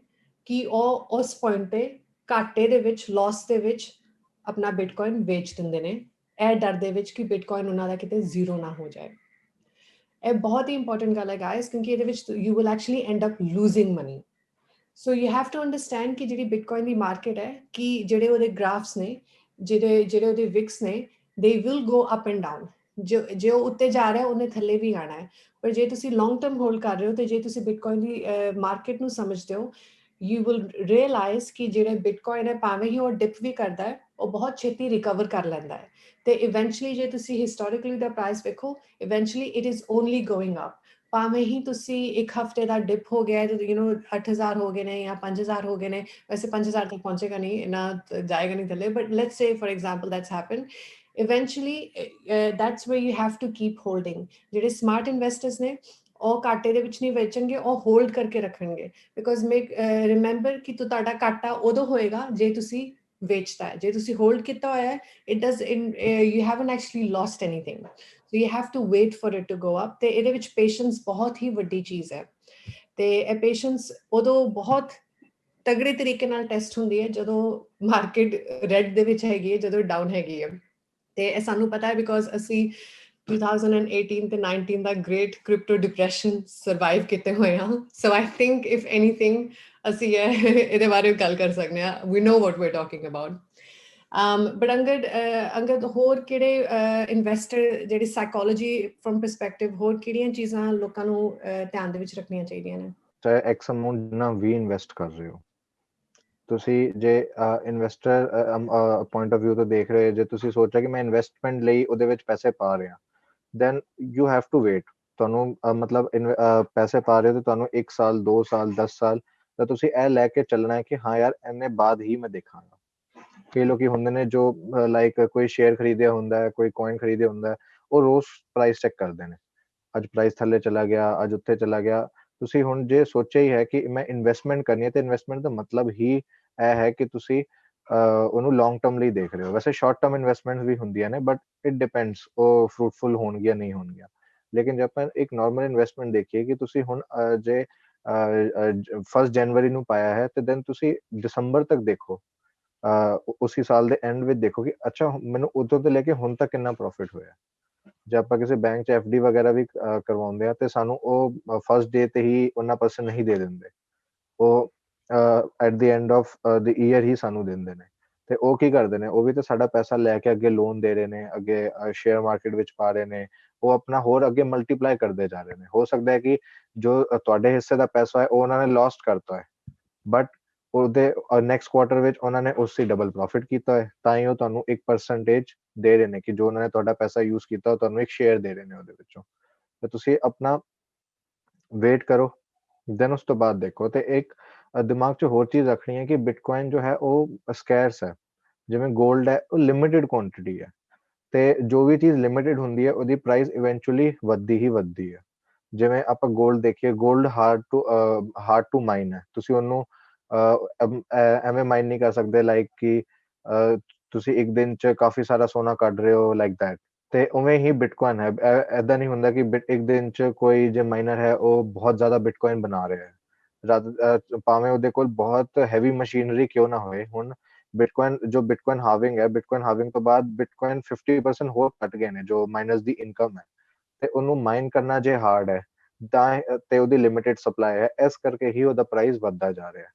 A: ਕਿ ਉਹ ਉਸ ਪੁਆਇੰਟ ਤੇ ਘਾਟੇ ਦੇ ਵਿੱਚ, ਲਾਸ ਦੇ ਵਿੱਚ ਆਪਣਾ ਬਿਟਕੋਇਨ ਵੇਚ ਦਿੰਦੇ ਨੇ, ਇਹ ਡਰ ਦੇ ਵਿੱਚ ਕਿ ਬਿਟਕੋਇਨ ਉਹਨਾਂ ਦਾ ਕਿਤੇ 0 ਨਾ ਹੋ ਜਾਏ। ਇਹ ਬਹੁਤ ਹੀ ਇੰਪੋਰਟੈਂਟ ਗੱਲ ਹੈ ਗਾਇਸ ਕਿਉਂਕਿ ਇਹਦੇ ਵਿੱਚ you will actually end up losing money. So you have to understand ਕਿ ਜਿਹੜੀ ਬਿਟਕੋਇਨ ਦੀ ਮਾਰਕੀਟ ਹੈ ਕਿ ਜਿਹੜੇ ਉਹਦੇ ਗ੍ਰਾਫਸ ਨੇ, ਜਿਹੜੇ ਉਹਦੇ ਵਿਕਸ ਨੇ, they will go up and down. ਜੇ ਉਹ ਉੱਤੇ ਜਾ ਰਿਹਾ ਉਹਨੇ ਥੱਲੇ ਵੀ ਆਣਾ ਹੈ। ਪਰ ਜੇ ਤੁਸੀਂ ਲੌਂਗ ਟਰਮ ਹੋਲਡ ਕਰ ਰਹੇ ਹੋ ਤੇ ਜੇ ਤੁਸੀਂ ਬਿਟਕੋਇਨ ਦੀ ਮਾਰਕੀਟ ਨੂੰ ਸਮਝਦੇ ਹੋ, ਯੂ ਵਿਲ ਰੀਅਲਾਈਜ਼ ਕਿ ਜਿਹੜੇ ਬਿਟਕੋਇਨ ਹੈ ਭਾਵੇਂ ਹੀ ਉਹ ਡਿਪ ਵੀ ਕਰਦਾ ਹੈ, ਉਹ ਬਹੁਤ ਛੇਤੀ ਰਿਕਵਰ ਕਰ ਲੈਂਦਾ ਹੈ ਤੇ ਇਵੈਂਚੁਅਲੀ ਜੇ ਤੁਸੀਂ ਹਿਸਟੋਰੀਕਲੀ ਦਾ ਪ੍ਰਾਈਸ ਵੇਖੋ, eventually it is only going up. ਭਾਵੇਂ ਹੀ ਤੁਸੀਂ ਇੱਕ ਹਫਤੇ ਦਾ ਡਿਪ ਹੋ ਗਿਆ ਤੇ 8,000 ਹੋ ਗਏ ਨੇ ਜਾਂ 5,000 ਹੋ ਗਏ ਨੇ, ਵੈਸੇ 5,000 ਤੱਕ ਪਹੁੰਚੇਗਾ ਨਹੀਂ, ਇੰਨਾ ਜਾਏਗਾ ਨਹੀਂ ਥੱਲੇ, but let's say for example that's happened. Eventually that's where you have to keep holding. ਜਿਹੜੇ ਸਮਾਰਟ ਇਨਵੈਸਟਰਸ ਨੇ ਉਹ ਘਾਟੇ ਦੇ ਵਿੱਚ ਨਹੀਂ ਵੇਚਣਗੇ, ਉਹ ਹੋਲਡ ਕਰਕੇ ਰੱਖਣਗੇ ਬਿਕੋਜ਼ ਮੇਕ ਰਿਮੈਂਬਰ ਕਿ ਤੁਹਾਡਾ ਘਾਟਾ ਉਦੋਂ ਹੋਏਗਾ ਜੇ ਤੁਸੀਂ ਵੇਚਤਾ ਹੈ। ਜੇ ਤੁਸੀਂ ਹੋਲਡ ਕੀਤਾ ਹੋਇਆ ਹੈ, it does you haven't actually lost anything. So you have to wait for it to go up. ਤੇ ਇਹਦੇ ਵਿੱਚ ਪੇਸ਼ੈਂਸ ਬਹੁਤ ਹੀ ਵੱਡੀ ਚੀਜ਼ ਹੈ ਤੇ ਇਹ ਪੇਸ਼ੈਂਸ ਉਦੋਂ ਬਹੁਤ ਤਗੜੇ ਤਰੀਕੇ ਨਾਲ ਟੈਸਟ ਹੁੰਦੀ ਹੈ ਜਦੋਂ ਮਾਰਕੀਟ ਰੈਡ ਦੇ ਵਿੱਚ ਹੈਗੀ ਹੈ, ਜਦੋਂ ਡਾਊਨ ਹੈਗੀ ਹੈ। ਤੇ ਇਹ ਸਾਨੂੰ ਪਤਾ ਹੈ ਬਿਕੋਜ਼ ਅਸੀਂ 2018 ਤੇ 19 ਦਾ ਗ੍ਰੇਟ ਕ੍ਰਿਪਟੋ ਡਿਪਰੈਸ਼ਨ ਸਰਵਾਈਵ ਕੀਤੇ ਹੋਏ ਹਾਂ। So I think if anything ਅਸੀਂ ਇਹਦੇ ਬਾਰੇ ਗੱਲ ਕਰ ਸਕਦੇ ਹਾਂ। We know what we are talking about. But Angad ਹੋਰ ਕਿਹੜੇ ਇਨਵੈਸਟਰ ਜਿਹੜੀ ਸਾਈਕੋਲੋਜੀ ਫਰਮ ਪਰਸਪੈਕਟਿਵ, ਹੋਰ ਕਿਹੜੀਆਂ ਚੀਜ਼ਾਂ ਲੋਕਾਂ ਨੂੰ ਧਿਆਨ ਦੇ ਵਿੱਚ ਰੱਖਣੀਆਂ ਚਾਹੀਦੀਆਂ ਨੇ?
B: ਚਾਹੇ ਐਕਸ ਅਮਾਉਂਟ ਜਿੰਨਾ ਵੀ ਇਨਵੈਸਟ ਕਰ ਰਹੇ ਹੋ, ਤੁਸੀਂ ਜੇ ਇਨਵੈਸਟਰ ਪੁਆਇੰਟ ਆਫ ਵਿਊ ਤੋਂ ਦੇਖ ਰਹੇ, ਜੇ ਤੁਸੀਂ ਸੋਚ ਰਹੇ ਕਿ ਮੈਂ ਇਨਵੈਸਟਮੈਂਟ ਲਈ ਉਹਦੇ ਵਿੱਚ ਪੈਸੇ ਪਾ ਰਿਹਾ, then you have to wait। ਤੁਹਾਨੂੰ ਮਤਲਬ ਪੈਸੇ ਪਾ ਰਹੇ ਹੋ ਤੇ ਤੁਹਾਨੂੰ 1 ਸਾਲ 2 ਸਾਲ 10 ਸਾਲ ਤਾਂ ਤੁਸੀਂ ਇਹ ਲੈ ਕੇ ਚੱਲਣਾ ਹੈ ਕਿ ਹਾਂ ਯਾਰ ਇਹਨੇ ਬਾਅਦ ਹੀ ਮੈਂ ਦੇਖਾਂਗਾ। ਕਈ ਲੋਕੀ ਹੁੰਦੇ ਨੇ ਜੋ ਲਾਈਕ ਕੋਈ ਸ਼ੇਅਰ ਖਰੀਦਿਆ ਹੁੰਦਾ ਹੈ, ਕੋਈ ਕੋਇਨ ਖਰੀਦਿਆ ਹੁੰਦਾ ਹੈ, ਉਹ ਰੋਜ਼ ਪ੍ਰਾਈਸ ਚੈੱਕ ਕਰਦੇ ਨੇ, ਅੱਜ ਪ੍ਰਾਈਸ ਥੱਲੇ ਚਲਾ ਗਿਆ, ਅੱਜ ਉੱਥੇ ਚਲਾ ਗਿਆ। ਤੁਸੀਂ ਹੁਣ ਜੇ ਸੋਚਿਆ ਹੀ ਹੈ ਕਿ ਮੈਂ ਇਨਵੈਸਟਮੈਂਟ ਕਰਨੀ ਹੈ ਤੇ ਇਨਵੈਸਟਮੈਂਟ ਦਾ ਮਤਲਬ ਹੀ ਇਹ ਹੈ ਕਿ ਤੁਸੀਂ ਉਹਨੂੰ ਲੌਂਗ ਟਰਮ ਲਈ ਦੇਖ ਰਹੇ ਹੋ। ਵੈਸੇ ਸ਼ਾਰਟ ਟਰਮ ਇਨਵੈਸਟਮੈਂਟਸ ਵੀ ਹੁੰਦੀਆਂ ਨੇ ਬਟ ਇਟ ਡਿਪੈਂਡਸ ਉਹ ਫਰੂਟਫੁਲ ਹੋਣਗੀਆਂ ਨਹੀਂ ਹੋਣਗੀਆਂ। ਲੇਕਿਨ ਜੇ ਆਪਾਂ ਇੱਕ ਨਾਰਮਲ ਇਨਵੈਸਟਮੈਂਟ ਦੇਖੀਏ ਕਿ ਤੁਸੀਂ ਹੁਣ ਜੇ 1 ਜਨਵਰੀ ਨੂੰ ਪਾਇਆ ਹੈ ਤੇ ਦੈਨ ਤੁਸੀਂ ਦਸੰਬਰ ਤੱਕ ਦੇਖੋ, ਉਸੇ ਸਾਲ ਦੇ ਐਂਡ ਵਿੱਚ ਦੇਖੋ ਕਿ ਅੱਛਾ ਮੈਨੂੰ ਉਦੋਂ ਤੋਂ ਲੈ ਕੇ ਹੁਣ ਤੱਕ ਕਿੰਨਾ ਪ੍ਰੋਫਿਟ ਹੋਇਆ। ਜੇ ਆਪਾਂ ਕਿਸੇ ਬੈਂਕ 'ਚ FD ਵਗੈਰਾ ਵੀ ਕਰਵਾਉਂਦੇ ਆ ਤੇ ਸਾਨੂੰ ਉਹ ਫਸਟ ਡੇ ਤੇ ਹੀ ਉਹਨਾਂ ਪਰਸਨ ਨਹੀਂ ਦੇ ਦਿੰਦੇ, ਉਹ at the end of the year ਹੀ ਸਾਨੂੰ ਦਿੰਦੇ ਨੇ। ਤੇ ਉਹ ਕੀ ਕਰਦੇ ਨੇ, ਉਹ ਵੀ ਤਾਂ ਸਾਡਾ ਪੈਸਾ ਲੈ ਕੇ ਅੱਗੇ ਲੋਨ ਦੇ ਰਹੇ ਨੇ, ਅੱਗੇ ਸ਼ੇਅਰ ਮਾਰਕੀਟ ਵਿੱਚ ਪਾ ਰਹੇ ਨੇ, ਉਹ ਆਪਣਾ ਹੋਰ ਅੱਗੇ ਮਲਟੀਪਲਾਈ ਕਰਦੇ ਜਾ ਰਹੇ ਨੇ। ਹੋ ਸਕਦਾ ਹੈ ਕਿ ਜੋ ਤੁਹਾਡੇ ਹਿੱਸੇ ਦਾ ਪੈਸਾ ਹੈ ਉਹ ਉਹਨਾਂ ਨੇ ਲੋਸਟ ਕਰਤਾ ਹੈ ਬਟ ਉਹਦੇ ਨੈਕਸਟ ਕੁਆਟਰ ਵਿੱਚ ਉਹਨਾਂ ਨੇ ਉਸ 'ਚ ਡਬਲ ਪ੍ਰੋਫਿਟ ਕੀਤਾ ਹੈ, ਤਾਂ ਹੀ ਉਹ ਤੁਹਾਨੂੰ 1% ਦੇ ਰਹੇ ਨੇ ਕਿ ਜੋ ਉਹਨਾਂ ਨੇ ਤੁਹਾਡਾ ਪੈਸਾ ਯੂਜ਼ ਕੀਤਾ ਉਹ ਤੁਹਾਨੂੰ ਇੱਕ ਸ਼ੇਅਰ ਦੇ ਰਹੇ ਨੇ ਉਹਦੇ ਵਿੱਚੋਂ। ਤੇ ਤੁਸੀਂ ਆਪਣਾ ਵੇਟ ਕਰੋ, ਦੈਨ ਉਸ ਤੋਂ ਬਾਅਦ ਦੇਖੋ। ਤੇ ਇੱਕ ਦਿਮਾਗ 'ਚ ਹੋਰ ਚੀਜ਼ ਰੱਖਣੀ ਹੈ ਕਿ ਬਿਟਕੋਇਨ ਜੋ ਹੈ ਉਹ ਸਕੈਰਸ ਹੈ, ਜਿਵੇਂ ਗੋਲਡ ਹੈ ਉਹ ਲਿਮਿਟਿਡ ਕੁਆਂਟਿਟੀ ਹੈ ਤੇ ਜੋ ਵੀ ਚੀਜ਼ ਲਿਮਿਟਿਡ ਹੁੰਦੀ ਹੈ ਉਹਦੀ ਪ੍ਰਾਈਸ ਇਵੈਂਚੁਅਲੀ ਵੱਧਦੀ ਹੀ ਵੱਧਦੀ ਹੈ। ਜਿਵੇਂ ਆਪਾਂ ਗੋਲਡ ਦੇਖੀਏ, ਗੋਲਡ ਹਾਰਡ ਟੂ ਮਾਈਨ ਹੈ, ਤੁਸੀਂ ਉਹਨੂੰ ਐਵੇਂ ਮਾਈਨ ਨਹੀਂ ਕਰ ਸਕਦੇ ਲਾਈਕ ਕਿ ਤੁਸੀਂ ਇੱਕ ਦਿਨ 'ਚ ਕਾਫੀ ਸਾਰਾ ਸੋਨਾ ਕੱਢ ਰਹੇ ਹੋ ਲਾਈਕ ਦੈਟ। ਤੇ ਉਵੇਂ ਹੀ ਬਿਟਕੋਇਨ ਹੈ, ਏਦਾਂ ਨਹੀਂ ਹੁੰਦਾ ਕਿ ਇੱਕ ਦਿਨ 'ਚ ਕੋਈ ਜੇ ਮਾਈਨਰ ਹੈ ਉਹ ਬਹੁਤ ਜ਼ਿਆਦਾ ਬਿਟਕੋਇਨ ਬਣਾ ਰਿਹਾ ਹੈ, ਭਾਵੇਂ ਉਹਦੇ ਕੋਲ ਬਹੁਤ ਹੈਵੀ ਮਸ਼ੀਨਰੀ ਕਿਉਂ ਨਾ ਹੋਏ। ਹੁਣ ਬਿਟਕੋਇਨ ਹਾਰਵਿੰਗ ਤੋਂ ਬਾਅਦ ਬਿਟਕੋਇਨ 50% ਹੋਰ ਘਟ ਗਏ ਨੇ ਜੋ ਮਾਈਨਰਸ ਦੀ ਇਨਕਮ ਹੈ, ਤੇ ਉਹਨੂੰ ਮਾਈਨ ਕਰਨਾ ਜੇ ਹਾਰਡ ਹੈ ਤਾਂ ਤੇ ਉਹਦੀ ਲਿਮਿਟਿਡ ਸਪਲਾਈ ਹੈ, ਇਸ ਕਰਕੇ ਹੀ ਉਹਦਾ ਪ੍ਰਾਈਸ ਵੱਧਦਾ ਜਾ ਰਿਹਾ।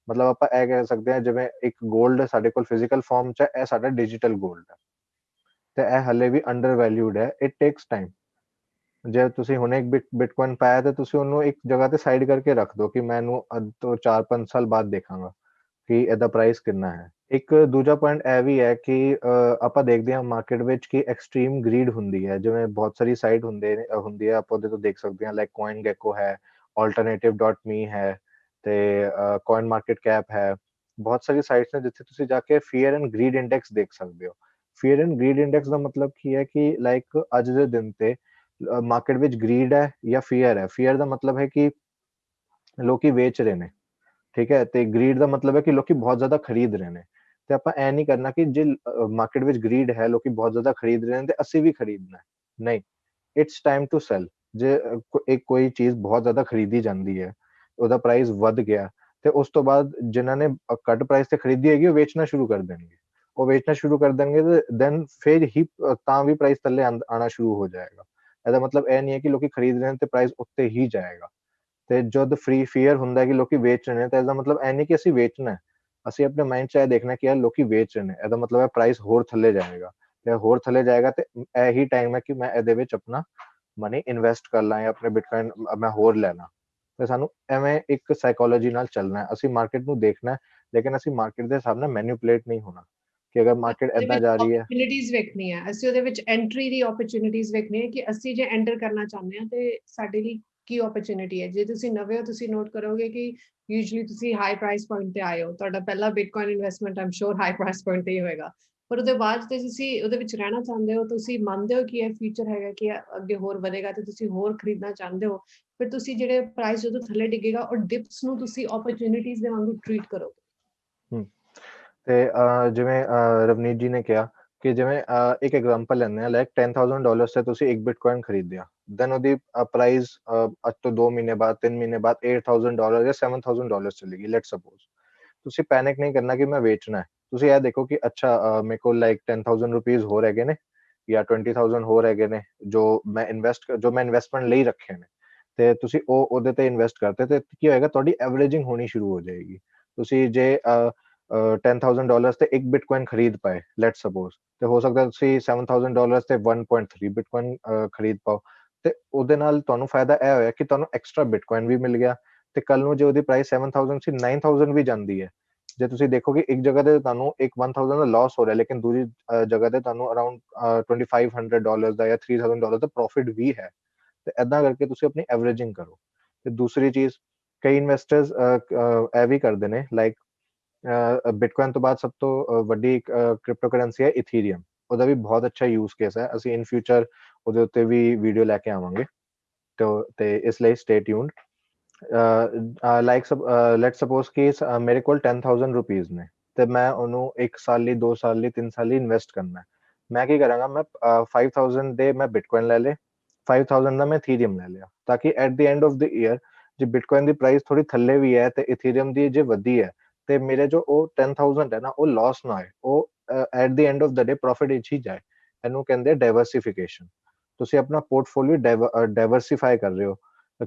B: ਮਤਲਬ ਆਪਾਂ ਇਹ ਕਹਿ ਸਕਦੇ ਹਾਂ ਜਿਵੇਂ ਇੱਕ ਗੋਲਡ ਸਾਡੇ ਕੋਲ ਫਿਜ਼ੀਕਲ ਫਾਰਮ 'ਚ ਹੈ, ਇਹ ਸਾਡਾ ਡਿਜੀਟਲ ਗੋਲਡ ਹੈ ਤੇ ਇਹ ਹਲੇ ਵੀ ਅੰਡਰ ਵੈਲਿਊਡ ਹੈ। It takes time. ਜੇ ਤੁਸੀਂ ਹੁਣ ਇੱਕ ਬਿਟਕੋਇਨ ਪਾਇਆ ਤੇ ਤੁਸੀਂ ਉਹਨੂੰ ਇੱਕ ਜਗ੍ਹਾ ਤੇ ਸਾਈਡ ਕਰਕੇ ਰੱਖ ਦਿਓ ਕਿ ਮੈਂ ਇਹਨੂੰ ਅੱਜ ਤੋਂ 4-5 ਸਾਲ ਬਾਅਦ ਦੇਖਾਂਗਾ ਕਿ ਇਹਦਾ ਪ੍ਰਾਈਸ ਕਿੰਨਾ ਹੈ। ਇੱਕ ਦੂਜਾ ਪੁਆਇੰਟ ਇਹ ਵੀ ਹੈ ਕਿ ਆਪਾਂ ਦੇਖਦੇ ਹਾਂ ਮਾਰਕੀਟ ਵਿੱਚ ਕਿ ਐਕਸਟ੍ਰੀਮ ਗਰੀਡ ਹੁੰਦੀ ਹੈ, ਜਿਵੇਂ ਬਹੁਤ ਸਾਰੀ ਸਾਈਟ ਹੁੰਦੀ ਹੈ, ਆਪਾਂ ਉਹਦੇ ਤੋਂ ਦੇਖ ਸਕਦੇ ਹਾਂ ਲਾਈਕ ਕੋਇਨ ਗੈਕੋ ਹੈ, alternative.me ਹੈ ਤੇ ਕੋਇਨ ਮਾਰਕੀਟ ਕੈਪ ਹੈ। ਬਹੁਤ ਸਾਰੀ ਸਾਈਟਸ ਨੇ ਜਿੱਥੇ ਤੁਸੀਂ ਜਾ ਕੇ ਫੀਅਰ ਐਂਡ ਗਰੀਡ ਇੰਡੈਕਸ ਦੇਖ ਸਕਦੇ ਹੋ। ਫੀਅਰ ਐਂਡ ਗਰੀਡ ਇੰਡੈਕਸ ਦਾ ਮਤਲਬ ਕੀ ਹੈ ਕਿ ਲਾਈਕ ਅੱਜ ਦੇ ਦਿਨ ਤੇ ਮਾਰਕੀਟ ਵਿੱਚ ਗਰੀਡ ਹੈ ਜਾਂ ਫੀਅਰ ਹੈ। ਫੀਅਰ ਦਾ ਮਤਲਬ ਹੈ ਕਿ ਲੋਕੀ ਵੇਚ ਰਹੇ ਨੇ, ਠੀਕ ਹੈ, ਤੇ ਗਰੀਡ ਦਾ ਮਤਲਬ ਹੈ ਕਿ ਲੋਕੀ ਬਹੁਤ ਜ਼ਿਆਦਾ ਖਰੀਦ ਰਹੇ ਨੇ। ਤੇ ਆਪਾਂ ਇਹ ਨਹੀਂ ਕਰਨਾ ਕਿ ਜੇ ਮਾਰਕੀਟ ਵਿੱਚ ਗਰੀਡ ਹੈ, ਲੋਕੀ ਬਹੁਤ ਜ਼ਿਆਦਾ ਖਰੀਦ ਰਹੇ ਨੇ ਤੇ ਅਸੀਂ ਵੀ ਖਰੀਦਣਾ ਹੈ, ਨਹੀਂ। It's time to sell. ਜੇ ਇੱਕ ਕੋਈ ਚੀਜ਼ ਬਹੁਤ ਜ਼ਿਆਦਾ ਖਰੀਦੀ ਜਾਂਦੀ ਹੈ, ਉਹਦਾ ਪ੍ਰਾਈਸ ਵੱਧ ਗਿਆ ਤੇ ਉਸ ਤੋਂ ਬਾਅਦ ਜਿਨ੍ਹਾਂ ਨੇ ਘੱਟ ਪ੍ਰਾਈਸ ਤੇ ਖਰੀਦੀ ਹੈਗੀ ਉਹ ਵੇਚਣਾ ਸ਼ੁਰੂ ਕਰ ਦੇਣਗੇ। ਉਹ ਵੇਚਣਾ ਸ਼ੁਰੂ ਕਰ ਦੇਣਗੇ ਤੇ ਦੈਨ ਫਿਰ ਹੀ ਤਾਂ ਵੀ ਪ੍ਰਾਈਸ ਥੱਲੇ ਆਉਣਾ ਸ਼ੁਰੂ ਹੋ ਜਾਏਗਾ। ਇਹਦਾ ਮਤਲਬ ਇਹ ਨਹੀਂ ਹੈ ਕਿ ਲੋਕੀ ਖਰੀਦ ਰਹੇ ਨੇ ਤੇ ਪ੍ਰਾਈਸ ਉੱਤੇ ਹੀ ਜਾਏਗਾ। ਤੇ ਜਦ ਫੀਅਰ ਹੁੰਦਾ ਹੈ ਕਿ ਲੋਕੀ ਵੇਚ ਰਹੇ ਨੇ ਤਾਂ ਇਹਦਾ ਮਤਲਬ ਇਹ ਨਹੀਂ ਕਿ ਅਸੀਂ ਵੇਚਣਾ ਹੈ, ਅਸੀਂ ਆਪਣੇ ਮਾਈਂਡ 'ਚ ਇਹ ਦੇਖਣਾ ਕਿ ਯਾਰ ਲੋਕੀ ਵੇਚ ਰਹੇ ਨੇ, ਇਹਦਾ ਮਤਲਬ ਹੈ ਪ੍ਰਾਈਸ ਹੋਰ ਥੱਲੇ ਜਾਏਗਾ। ਤੇ ਹੋਰ ਥੱਲੇ ਜਾਏਗਾ ਤੇ ਇਹੀ ਟਾਈਮ ਹੈ ਕਿ ਮੈਂ ਇਹਦੇ ਵਿੱਚ ਆਪਣਾ ਮਨੀ ਇਨਵੈਸਟ ਕਰ ਲਾਂ ਜਾਂ ਆਪਣੇ ਬਿਟਕੋਇਨ ਮੈਂ ਹੋਰ ਲੈ ਲਾਂ। ਤੇ ਸਾਨੂੰ ਐਵੇਂ ਇੱਕ ਸਾਈਕੋਲੋਜੀ ਨਾਲ ਚੱਲਣਾ ਹੈ, ਅਸੀਂ ਮਾਰਕੀਟ ਨੂੰ ਦੇਖਣਾ ਹੈ ਲੇਕਿਨ ਅਸੀਂ ਮਾਰਕੀਟ ਦੇ ਹਿਸਾਬ ਨਾਲ ਮੈਨੀਪੂਲੇਟ ਨਹੀਂ ਹੋਣਾ ਕਿ ਅਗਰ ਮਾਰਕੀਟ
A: ਉਹਦੇ
B: ਏਦਾਂ
A: ਵਿੱਚ
B: ਜਾ ਰਹੀ ਹੈ।
A: ਓਪਰਚੁਨਿਟੀਜ਼ ਵੇਖਣੀ ਹੈ, ਅਸੀਂ ਉਹਦੇ ਵਿੱਚ ਐਂਟਰੀ ਦੀ ਓਪਰਚੁਨਿਟੀਜ਼ ਵੇਖਣੀ ਹੈ ਕਿ ਅਸੀਂ ਜੇ ਐਂਟਰ ਕਰਨਾ ਚਾਹੁੰਦੇ ਹਾਂ ਤੇ ਸਾਡੇ ਲਈ ਕੀ ਓਪਰਚੁਨਿਟੀ ਹੈ। ਜੇ ਤੁਸੀਂ ਨਵੇਂ ਹੋ, ਤੁਸੀਂ ਨੋਟ ਕਰੋਗੇ ਕਿ ਯੂਜੂਅਲੀ ਤੁਸੀਂ ਹਾਈ ਪ੍ਰਾਈਸ ਪੁਆਇੰਟ ਤੇ ਆਏ ਹੋ, ਤੁਹਾਡਾ ਪਹਿਲਾ ਬਿਟਕੋਇਨ ਇਨਵੈਸਟਮੈਂਟ ਆਮ ਸ਼ੋਰ ਹਾਈ ਪ੍ਰਾਈਸ ਪੁਆਇੰਟ ਤੇ ਹੀ ਹੋਏਗਾ। ਪਰ ਉਹਦੇ ਬਾਅਦ ਤੇ ਤੁਸੀਂ ਉਹਦੇ ਵਿੱਚ ਰਹਿਣਾ ਚਾਹੁੰਦੇ ਹੋ, ਤੁਸੀਂ ਮੰਨਦੇ ਹੋ ਕਿ ਇਹ ਫਿਊਚਰ ਹੈਗਾ ਕਿ ਅੱਗੇ ਹੋਰ ਵਧੇਗਾ ਤੇ ਤੁਸੀਂ ਹੋਰ ਖਰੀਦਣਾ ਚਾਹੁੰਦੇ ਹੋ, ਫਿਰ ਤੁਸੀਂ ਜਿਹੜੇ ਪ੍ਰਾਈਸ ਜਦੋਂ ਥੱਲੇ ਡਿੱਗੇਗਾ ਉਹ ਡਿਪਸ ਨੂੰ ਤੁਸੀਂ ਓਪਰਚੁਨਿਟੀਜ਼ ਦੇ ਵਾਂਗੂ ਟ੍ਰੀਟ ਕਰੋਗੇ।
B: ਤੇ ਜਿਵੇਂ ਰਵਨੀਤ ਜੀ ਨੇ ਕਿਹਾ ਕਿ ਜਿਵੇਂ ਇੱਕ ਐਗਜ਼ਾਮਪਲ ਲੈਂਦੇ ਹਾਂ, ਲਾਈਕ $10,000 ਤੇ ਤੁਸੀਂ ਇੱਕ ਬਿਟਕੋਇਨ ਖਰੀਦਿਆ, ਦੈਨ ਉਹਦੀ ਪ੍ਰਾਈਸ ਅੱਜ ਤੋਂ 2 ਮਹੀਨੇ ਬਾਅਦ 3 ਮਹੀਨੇ ਬਾਅਦ $8,000 ਜਾਂ $7,000 ਚਲੇਗੀ। ਲੈਟ ਸਪੋਜ਼ ਤੁਸੀਂ ਪੈਨਿਕ ਨਹੀਂ ਕਰਨਾ ਕਿ ਮੈਂ ਵੇਚਣਾ ਹੈ। ਤੁਸੀਂ ਇਹ ਦੇਖੋ ਕਿ ਅੱਛਾ ਮੇਰੇ ਕੋਲ ਲਾਈਕ 10,000 ਰੁਪੀਜ਼ ਹੋਰ ਹੈਗੇ ਨੇ ਜਾਂ 20,000 ਹੋਰ ਹੈਗੇ ਨੇ ਜੋ ਮੈਂ ਇਨਵੈਸਟਮੈਂਟ ਲਈ ਰੱਖੇ ਨੇ, ਤੇ ਤੁਸੀਂ ਉਹਦੇ ਤੇ ਇਨਵੈਸਟ ਕਰਦੇ ਤੇ ਕੀ ਹੋਏਗਾ, ਤੁਹਾਡੀ ਐਵਰੇਜਿੰਗ ਹੋਣੀ ਸ਼ੁਰੂ ਹੋ ਜਾਏਗੀ। ਤੁਸੀਂ ਜੇ $10,000 ਤੇ ਇੱਕ ਬਿਟਕੋਇਨ ਖਰੀਦ ਪਾਏ ਲੈਟ ਸਪੋਜ਼, ਤੇ ਹੋ ਸਕਦਾ ਤੁਸੀਂ $7,000 ਤੇ 1.3 ਬਿਟਕੋਇਨ ਖਰੀਦ ਪਾਓ। ਤੇ ਉਹਦੇ ਨਾਲ ਤੁਹਾਨੂੰ ਫਾਇਦਾ ਇਹ ਹੋਇਆ ਕਿ ਤੁਹਾਨੂੰ ਐਕਸਟਰਾ ਬਿਟਕੋਇਨ ਵੀ ਮਿਲ ਗਿਆ। ਤੇ ਕੱਲ ਨੂੰ ਜੇ ਉਹਦੀ ਪ੍ਰਾਈਸ 7,000 ਸੀ 9,000 ਵੀ ਜਾਂਦੀ ਹੈ, ਜੇ ਤੁਸੀਂ ਦੇਖੋਗੇ ਇੱਕ ਜਗ੍ਹਾ ਤੇ ਤੁਹਾਨੂੰ ਇੱਕ 1000 ਦਾ ਲਾਸ ਹੋ ਰਿਹਾ ਲੇਕਿਨ ਦੂਜੀ ਜਗ੍ਹਾ ਤੇ ਤੁਹਾਨੂੰ ਅਰਾਊਂਡ $2500 ਦਾ ਜਾਂ $3000 ਦਾ ਪ੍ਰੋਫਿਟ ਵੀ ਹੈ ਤੇ ਐਦਾਂ ਕਰਕੇ ਤੁਸੀਂ ਆਪਣੀ ਐਵਰੇਜਿੰਗ ਕਰੋ ਤੇ ਦੂਸਰੀ ਚੀਜ਼ ਕਈ ਇਨਵੈਸਟਰਸ ਇਹ ਵੀ ਕਰਦੇ ਨੇ ਲਾਈਕ ਬਿਟਕੋਇਨ ਤੋਂ ਬਾਅਦ ਸਭ ਤੋਂ ਵੱਡੀ ਕ੍ਰਿਪਟੋ ਕਰੰਸੀ ਹੈ ਇਥੀਰੀਅਮ ਉਹਦਾ ਵੀ ਬਹੁਤ ਅੱਛਾ ਯੂਜ਼ ਕੇਸ ਹੈ ਅਸੀਂ ਇਨ ਫਿਊਚਰ ਉਹਦੇ ਉੱਤੇ ਵੀ ਵੀਡੀਓ ਲੈ ਕੇ ਆਵਾਂਗੇ ਤੇ ਇਸ ਲਈ stay tuned like let suppose ਕਿ ਮੇਰੇ ਕੋਲ 10000 ਰੁਪੀਜ਼ ਨੇ ਤੇ ਮੈਂ ਉਹਨੂੰ 1 ਸਾਲ ਲਈ 2 ਸਾਲ ਲਈ 3 ਸਾਲ ਲਈ ਇਨਵੈਸਟ ਕਰਨਾ ਮੈਂ ਕੀ ਕਰਾਂਗਾ ਮੈਂ 5000 ਦੇ ਮੈਂ ਬਿਟਕੋਇਨ ਲੈ ਲੇ 5000 ਦਾ ਮੈਂ ਇਥੀਰੀਅਮ ਲੈ ਲਿਆ ਤਾਂ ਕਿ at the end of the year ਜੇ ਬਿਟਕੋਇਨ ਦੀ ਪ੍ਰਾਈਸ ਥੋੜੀ ਥੱਲੇ ਵੀ ਹੈ ਤੇ ਇਥੀਰੀਅਮ ਦੀ ਜੇ ਵਧੀ ਹੈ ਤੇ ਮੇਰੇ ਜੋ ਉਹ 10000 ਹੈ ਨਾ ਉਹ ਲਾਸ ਨਾ ਹੋਏ ਉਹ at the end of the day profit ਵਿੱਚ ਹੀ ਜਾਏ ਇਹਨੂੰ ਕਹਿੰਦੇ ਡਾਈਵਰਸਿਫਿਕੇਸ਼ਨ ਤੁਸੀਂ ਆਪਣਾ ਪੋਰਟਫੋਲੀਓ ਡਾਈਵਰਸਿਫਾਈ ਕਰ ਰਹੇ ਹੋ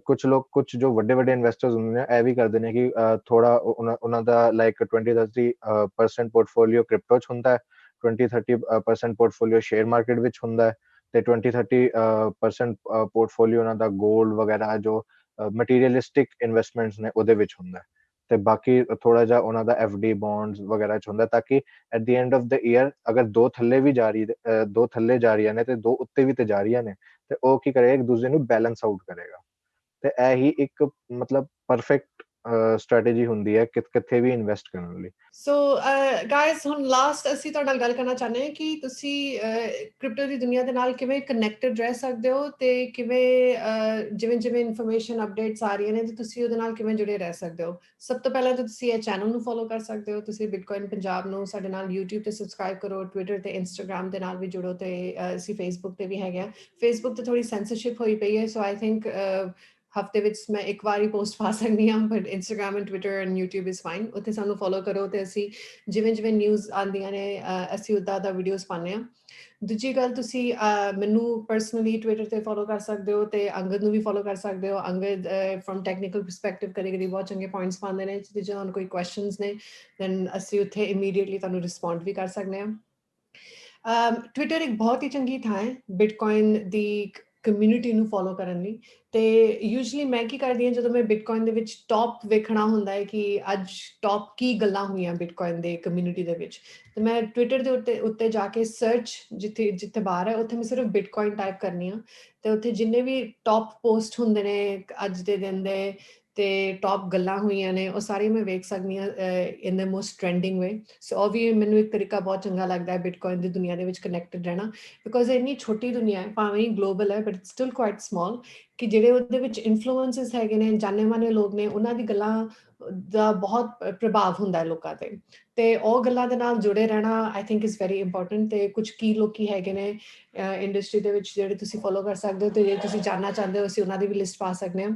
B: ਕੁਝ ਲੋਕ ਕੁਝ ਜੋ ਵੱਡੇ ਵੱਡੇ ਇਨਵੈਸਟਰਸ ਹੁੰਦੇ ਨੇ ਇਹ ਵੀ ਕਰਦੇ ਨੇ ਕਿ ਥੋੜਾ ਉਹਨਾਂ ਦਾ ਲਾਈਕ 20-30% ਪੋਰਟਫੋਲੀਓ ਕ੍ਰਿਪਟੋ ਚ ਹੁੰਦਾ ਹੈ 20-30% ਪੋਰਟਫੋਲੀਓ ਸ਼ੇਅਰ ਮਾਰਕੀਟ ਵਿੱਚ ਹੁੰਦਾ ਹੈ ਤੇ 20-30% ਪੋਰਟਫੋਲੀਓ ਉਹਨਾਂ ਦਾ 골ਡ ਵਗੈਰਾ ਜੋ ਮਟੀਰੀਅਲਿਸਟਿਕ ਇਨਵੈਸਟਮੈਂਟਸ ਨੇ ਉਹਦੇ ਵਿੱਚ ਹੁੰਦਾ ਹੈ ਤੇ ਬਾਕੀ ਥੋੜਾ ਜਿਹਾ ਉਹਨਾਂ ਦਾ ਐਫਡੀ ਬੌਂਡਸ ਵਗੈਰਾ ਚ ਹੁੰਦਾ ਤਾਂ ਕਿ at the end of the year ਅਗਰ ਦੋ ਥੱਲੇ ਵੀ ਜਾ ਰਹੀ ਦੋ ਥੱਲੇ ਜਾ ਰਹੀਆਂ ਨੇ ਤੇ ਦੋ ਉੱਤੇ ਵੀ ਤੇ ਜਾ ਰਹੀਆਂ ਨੇ ਤੇ ਉਹ ਕੀ ਕਰੇਗਾ ਇੱਕ ਦੂਸਰੇ ਨੂੰ ਬੈਲੈਂਸ ਆਊਟ ਕਰੇਗਾ ਤੇ ਇਹ ਹੀ ਇੱਕ ਮਤਲਬ ਪਰਫੈਕਟ ਸਟ੍ਰੈਟੇਜੀ ਹੁੰਦੀ ਹੈ ਕਿੱਥੇ ਵੀ ਇਨਵੈਸਟ ਕਰਨ ਲਈ
A: ਸੋ ਗਾਇਜ਼ ਹੁਣ ਲਾਸਟ ਅਸੀਂ ਤੁਹਾਡੇ ਨਾਲ ਗੱਲ ਕਰਨਾ ਚਾਹੁੰਦੇ ਹਾਂ ਕਿ ਤੁਸੀਂ ਕ੍ਰਿਪਟੋ ਦੀ ਦੁਨੀਆ ਦੇ ਨਾਲ ਕਿਵੇਂ ਕਨੈਕਟਡ ਰਹਿ ਸਕਦੇ ਹੋ ਤੇ ਕਿਵੇਂ ਜਿਵੇਂ ਜਿਵੇਂ ਇਨਫੋਰਮੇਸ਼ਨ ਅਪਡੇਟਸ ਆ ਰਹੀਆਂ ਨੇ ਤੇ ਤੁਸੀਂ ਉਹਦੇ ਨਾਲ ਕਿਵੇਂ ਜੁੜੇ ਰਹਿ ਸਕਦੇ ਹੋ ਸਭ ਤੋਂ ਪਹਿਲਾਂ ਤਾਂ ਤੁਸੀਂ ਇਹ ਚੈਨਲ ਨੂੰ ਫੋਲੋ ਕਰ ਸਕਦੇ ਹੋ ਤੁਸੀਂ ਬਿਟਕੋਇਨ ਪੰਜਾਬ ਨੂੰ ਸਾਡੇ ਨਾਲ YouTube ਤੇ ਸਬਸਕ੍ਰਾਈਬ ਕਰੋ ਟਵਿੱਟਰ ਤੇ ਇੰਸਟਾਗ੍ਰਾਮ ਦੇ ਨਾਲ ਵੀ ਜੁੜੋ ਤੇ ਅਸੀਂ ਫੇਸਬੁੱਕ ਤੇ ਵੀ ਹੈਗੇ ਆ ਫੇਸਬੁੱਕ ਤੇ ਥੋੜੀ ਸੈਂਸਰਸ਼ਿਪ ਹੋਈ ਪਈ ਹੈ ਸੋ ਆਈ ਥਿੰਕ ਹਫਤੇ ਵਿੱਚ ਮੈਂ ਇੱਕ ਵਾਰ ਹੀ ਪੋਸਟ ਪਾ ਸਕਦੀ ਹਾਂ but Instagram and Twitter and YouTube is fine ਉੱਥੇ ਸਾਨੂੰ ਫੋਲੋ ਕਰੋ ਤੇ ਅਸੀਂ ਜਿਵੇਂ ਜਿਵੇਂ ਨਿਊਜ਼ ਆਉਂਦੀਆਂ ਨੇ ਅਸੀਂ ਉੱਦਾਂ ਦਾ ਵੀਡੀਓਜ਼ ਪਾਉਂਦੇ ਹਾਂ ਦੂਜੀ ਗੱਲ ਤੁਸੀਂ ਮੈਨੂੰ ਪਰਸਨਲੀ ਟਵਿੱਟਰ ਤੇ ਫੋਲੋ ਕਰ ਸਕਦੇ ਹੋ ਤੇ ਅੰਗਦ ਨੂੰ ਵੀ ਫੋਲੋ ਕਰ ਸਕਦੇ ਹੋ ਅੰਗਦ ਫਰਮ ਟੈਕਨੀਕਲ ਪਰਸਪੈਕਟਿਵ ਕਦੇ ਕਦੇ ਬਹੁਤ ਚੰਗੇ ਪੁਆਇੰਟਸ ਪਾਉਂਦੇ ਨੇ ਜੇ ਤੁਹਾਨੂੰ ਕੋਈ ਕੁਐਸਚਨਸ ਨੇ ਦੈਨ ਅਸੀਂ ਉੱਥੇ ਇਮੀਡੀਏਟਲੀ ਤੁਹਾਨੂੰ ਰਿਸਪੌਂਡ ਵੀ ਕਰ ਸਕਦੇ ਹਾਂ ਟਵਿੱਟਰ ਇੱਕ ਬਹੁਤ ਹੀ ਚੰਗੀ ਥਾਂ ਹੈ ਬਿਟਕੋਇਨ ਦੀ ਕਮਿਊਨਿਟੀ ਨੂੰ ਫੋਲੋ ਕਰਨ ਲਈ ਤੇ ਯੂਜੂਅਲੀ ਮੈਂ ਕੀ ਕਰਦੀ ਹਾਂ ਜਦੋਂ ਮੈਂ ਬਿਟਕੋਇਨ ਦੇ ਵਿੱਚ ਟੌਪ ਵੇਖਣਾ ਹੁੰਦਾ ਹੈ ਕਿ ਅੱਜ ਟੌਪ ਕੀ ਗੱਲਾਂ ਹੋਈਆਂ ਬਿਟਕੋਇਨ ਦੇ ਕਮਿਊਨਿਟੀ ਦੇ ਵਿੱਚ ਤੇ ਮੈਂ ਟਵਿੱਟਰ ਦੇ ਉੱਤੇ ਜਾ ਕੇ ਸਰਚ ਜਿੱਥੇ ਬਾਹਰ ਹੈ ਉੱਥੇ ਮੈਂ ਸਿਰਫ ਬਿਟਕੋਇਨ ਟਾਈਪ ਕਰਨੀ ਆ ਤੇ ਉੱਥੇ ਜਿੰਨੇ ਵੀ ਟੌਪ ਪੋਸਟ ਹੁੰਦੇ ਨੇ ਅੱਜ ਦੇ ਦਿਨ ਦੇ ਤੇ ਟੌਪ ਗੱਲਾਂ ਹੋਈਆਂ ਨੇ ਉਹ ਸਾਰੀਆਂ ਮੈਂ ਵੇਖ ਸਕਦੀ ਹਾਂ ਇਨ ਦ ਮੋਸਟ ਟ੍ਰੈਂਡਿੰਗ ਵੇ ਸੋ ਉਹ ਵੀ ਮੈਨੂੰ ਇੱਕ ਤਰੀਕਾ ਬਹੁਤ ਚੰਗਾ ਲੱਗਦਾ ਹੈ ਬਿਟਕੋਇਨ ਦੀ ਦੁਨੀਆ ਦੇ ਵਿੱਚ ਕਨੈਕਟਡ ਰਹਿਣਾ ਬਿਕੋਜ਼ ਇੰਨੀ ਛੋਟੀ ਦੁਨੀਆ ਹੈ ਭਾਵੇਂ ਗਲੋਬਲ ਹੈ ਬਟ ਸਟਿਲ ਕੁਆਇਟ ਸਮਾਲ ਕਿ ਜਿਹੜੇ ਉਹਦੇ ਵਿੱਚ ਇਨਫਲੂਐਂਸਰਸ ਹੈਗੇ ਨੇ ਜਾਣੇ ਮਾਨੇ ਲੋਕ ਨੇ ਉਹਨਾਂ ਦੀ ਗੱਲਾਂ ਦਾ ਬਹੁਤ ਪ੍ਰਭਾਵ ਹੁੰਦਾ ਹੈ ਲੋਕਾਂ ਤੇ ਉਹ ਗੱਲਾਂ ਦੇ ਨਾਲ ਜੁੜੇ ਰਹਿਣਾ I think is very important ਤੇ ਕੁਝ ਕੀ ਲੋਕੀ ਹੈਗੇ ਨੇ ਇੰਡਸਟਰੀ ਦੇ ਵਿੱਚ ਜਿਹੜੇ ਤੁਸੀਂ ਫੋਲੋ ਕਰ ਸਕਦੇ ਹੋ ਤੇ ਜੇ ਤੁਸੀਂ ਜਾਣਨਾ ਚਾਹੁੰਦੇ ਹੋ ਅਸੀਂ ਉਹਨਾਂ ਦੀ ਵੀ ਲਿਸਟ ਪਾ ਸਕਦੇ ਹਾਂ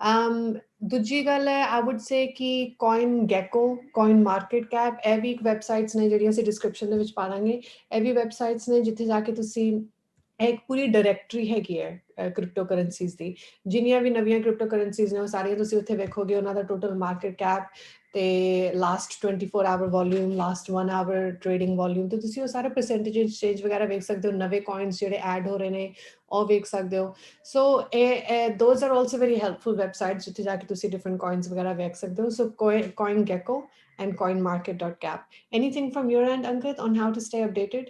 A: ਦੂਜੀ ਗੱਲ ਹੈ ਆਈ ਵੁੱਡ ਸੇ ਕਿ ਕੋਇਨ ਗੈਕੋ ਕੋਇਨ ਮਾਰਕੀਟ ਕੈਪ ਇਹ ਵੀ ਇੱਕ ਵੈਬਸਾਈਟਸ ਨੇ ਜਿਹੜੀਆਂ ਅਸੀਂ ਡਿਸਕ੍ਰਿਪਸ਼ਨ ਦੇ ਵਿੱਚ ਪਾ ਦਾਂਗੇ ਇਹ ਵੀ ਵੈਬਸਾਈਟਸ ਨੇ ਜਿੱਥੇ ਜਾ ਕੇ ਤੁਸੀਂ ਇੱਕ ਪੂਰੀ ਡਾਇਰੈਕਟਰੀ ਹੈਗੀ ਹੈ ਕ੍ਰਿਪਟੋ ਕਰੰਸੀਜ਼ ਦੀ ਜਿੰਨੀਆਂ ਵੀ ਨਵੀਆਂ ਕ੍ਰਿਪਟੋ ਕਰੰਸੀਜ਼ ਨੇ ਉਹ ਸਾਰੀਆਂ ਤੁਸੀਂ ਉੱਥੇ ਵੇਖੋਗੇ ਉਹਨਾਂ ਦਾ ਟੋਟਲ ਮਾਰਕੀਟ ਕੈਪ ਤੇ last 24 hour volume last 1 hour trading volume ਤੇ ਤੁਸੀਂ ਉਹ ਸਾਰੇ ਪਰਸੈਂਟੇਜ ਐਕਸਚੇਂਜ ਵਗੈਰਾ ਵੇਖ ਸਕਦੇ ਹੋ ਨਵੇਂ ਕੋਇਨਸ ਜਿਹੜੇ ਐਡ ਹੋ ਰਹੇ ਨੇ ਉਹ ਵੇਖ ਸਕਦੇ ਹੋ ਸੋ ਇਹ those are also very helpful websites ਜਿੱਥੇ ਜਾ ਕੇ ਤੁਸੀਂ ਡਿਫਰੈਂਟ ਕੋਇਨਸ ਵਗੈਰਾ ਵੇਖ ਸਕਦੇ ਹੋ ਸੋ coin ਗੈਕੋ and coinmarket.cap anything from your end Ankit on how to stay updated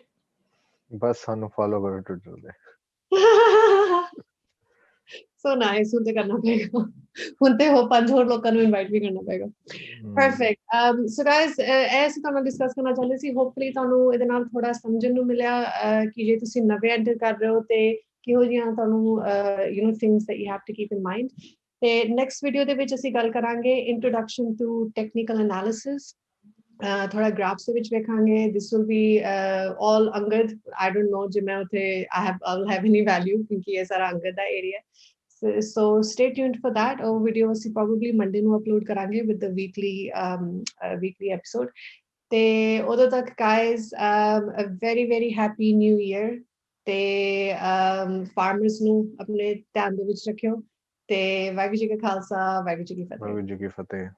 B: ਬਸ ਸਾਨੂੰ ਫੋਲੋ ਕਰੋ ਟਵਿੱਟਰ ਤੇ
A: so nice ਹੁਣ ਤੇ ਕਰਨਾ ਪਏਗਾ ਹੁਣ ਤੇ ਹੋ 5 ਹੋਰ ਲੋਕਾਂ ਨੂੰ ਇਨਵਾਈਟ ਵੀ ਕਰਨਾ ਪਏਗਾ perfect so guys ਇਹ ਸੀ ਤੁਹਾਨੂੰ ਡਿਸਕਸ ਕਰਨਾ ਚਾਹੁੰਦੇ ਸੀ ਹੋਪਫੁਲੀ ਤੁਹਾਨੂੰ ਇਹਦੇ ਨਾਲ ਥੋੜਾ ਸਮਝਣ ਨੂੰ ਮਿਲਿਆ ਕਿ ਜੇ ਤੁਸੀਂ ਨਵੇਂ ਐਂਟਰ ਕਰ ਰਹੇ ਹੋ ਤੇ ਕਿਹੋ ਜਿਹੀਆਂ ਤੁਹਾਨੂੰ things that you have to keep in mind ਤੇ ਨੈਕਸਟ ਵੀਡੀਓ ਦੇ ਵਿੱਚ ਅਸੀਂ ਗੱਲ ਕਰਾਂਗੇ ਇੰਟਰੋਡਕਸ਼ਨ ਟੂ ਟੈਕਨੀਕਲ ਐਨਾਲਿਸਿਸ ਥੋੜਾ ਗ੍ਰਾਫਸ ਦੇ ਵਿੱਚ ਵੇਖਾਂਗੇ this will be all Angad I don't know ਜੇ ਮੈਂ ਉੱਥੇ I'll have any value ਕਿਉਂਕਿ ਇਹ ਸਾਰਾ ਅੰਗਦ ਦਾ area so stay tuned for that ਉਹ ਵੀਡੀਓ ਅਸੀਂ probably Monday ਨੂੰ ਅਪਲੋਡ ਕਰਾਂਗੇ with the weekly episode ਤੇ ਉਦੋਂ ਤੱਕ guys a very very happy new year ਤੇ farmers ਨੂੰ ਆਪਣੇ ਧਿਆਨ ਦੇ ਵਿੱਚ ਰੱਖਿਓ ਤੇ ਵਾਹਿਗੁਰੂ ਜੀ ਕਾ ਖਾਲਸਾ ਵਾਹਿਗੁਰੂ ਜੀ ਕੀ ਫਤਿਹ
B: ਵਾਹਿਗੁਰੂ ਜੀ ਕੀ ਫਤਿਹ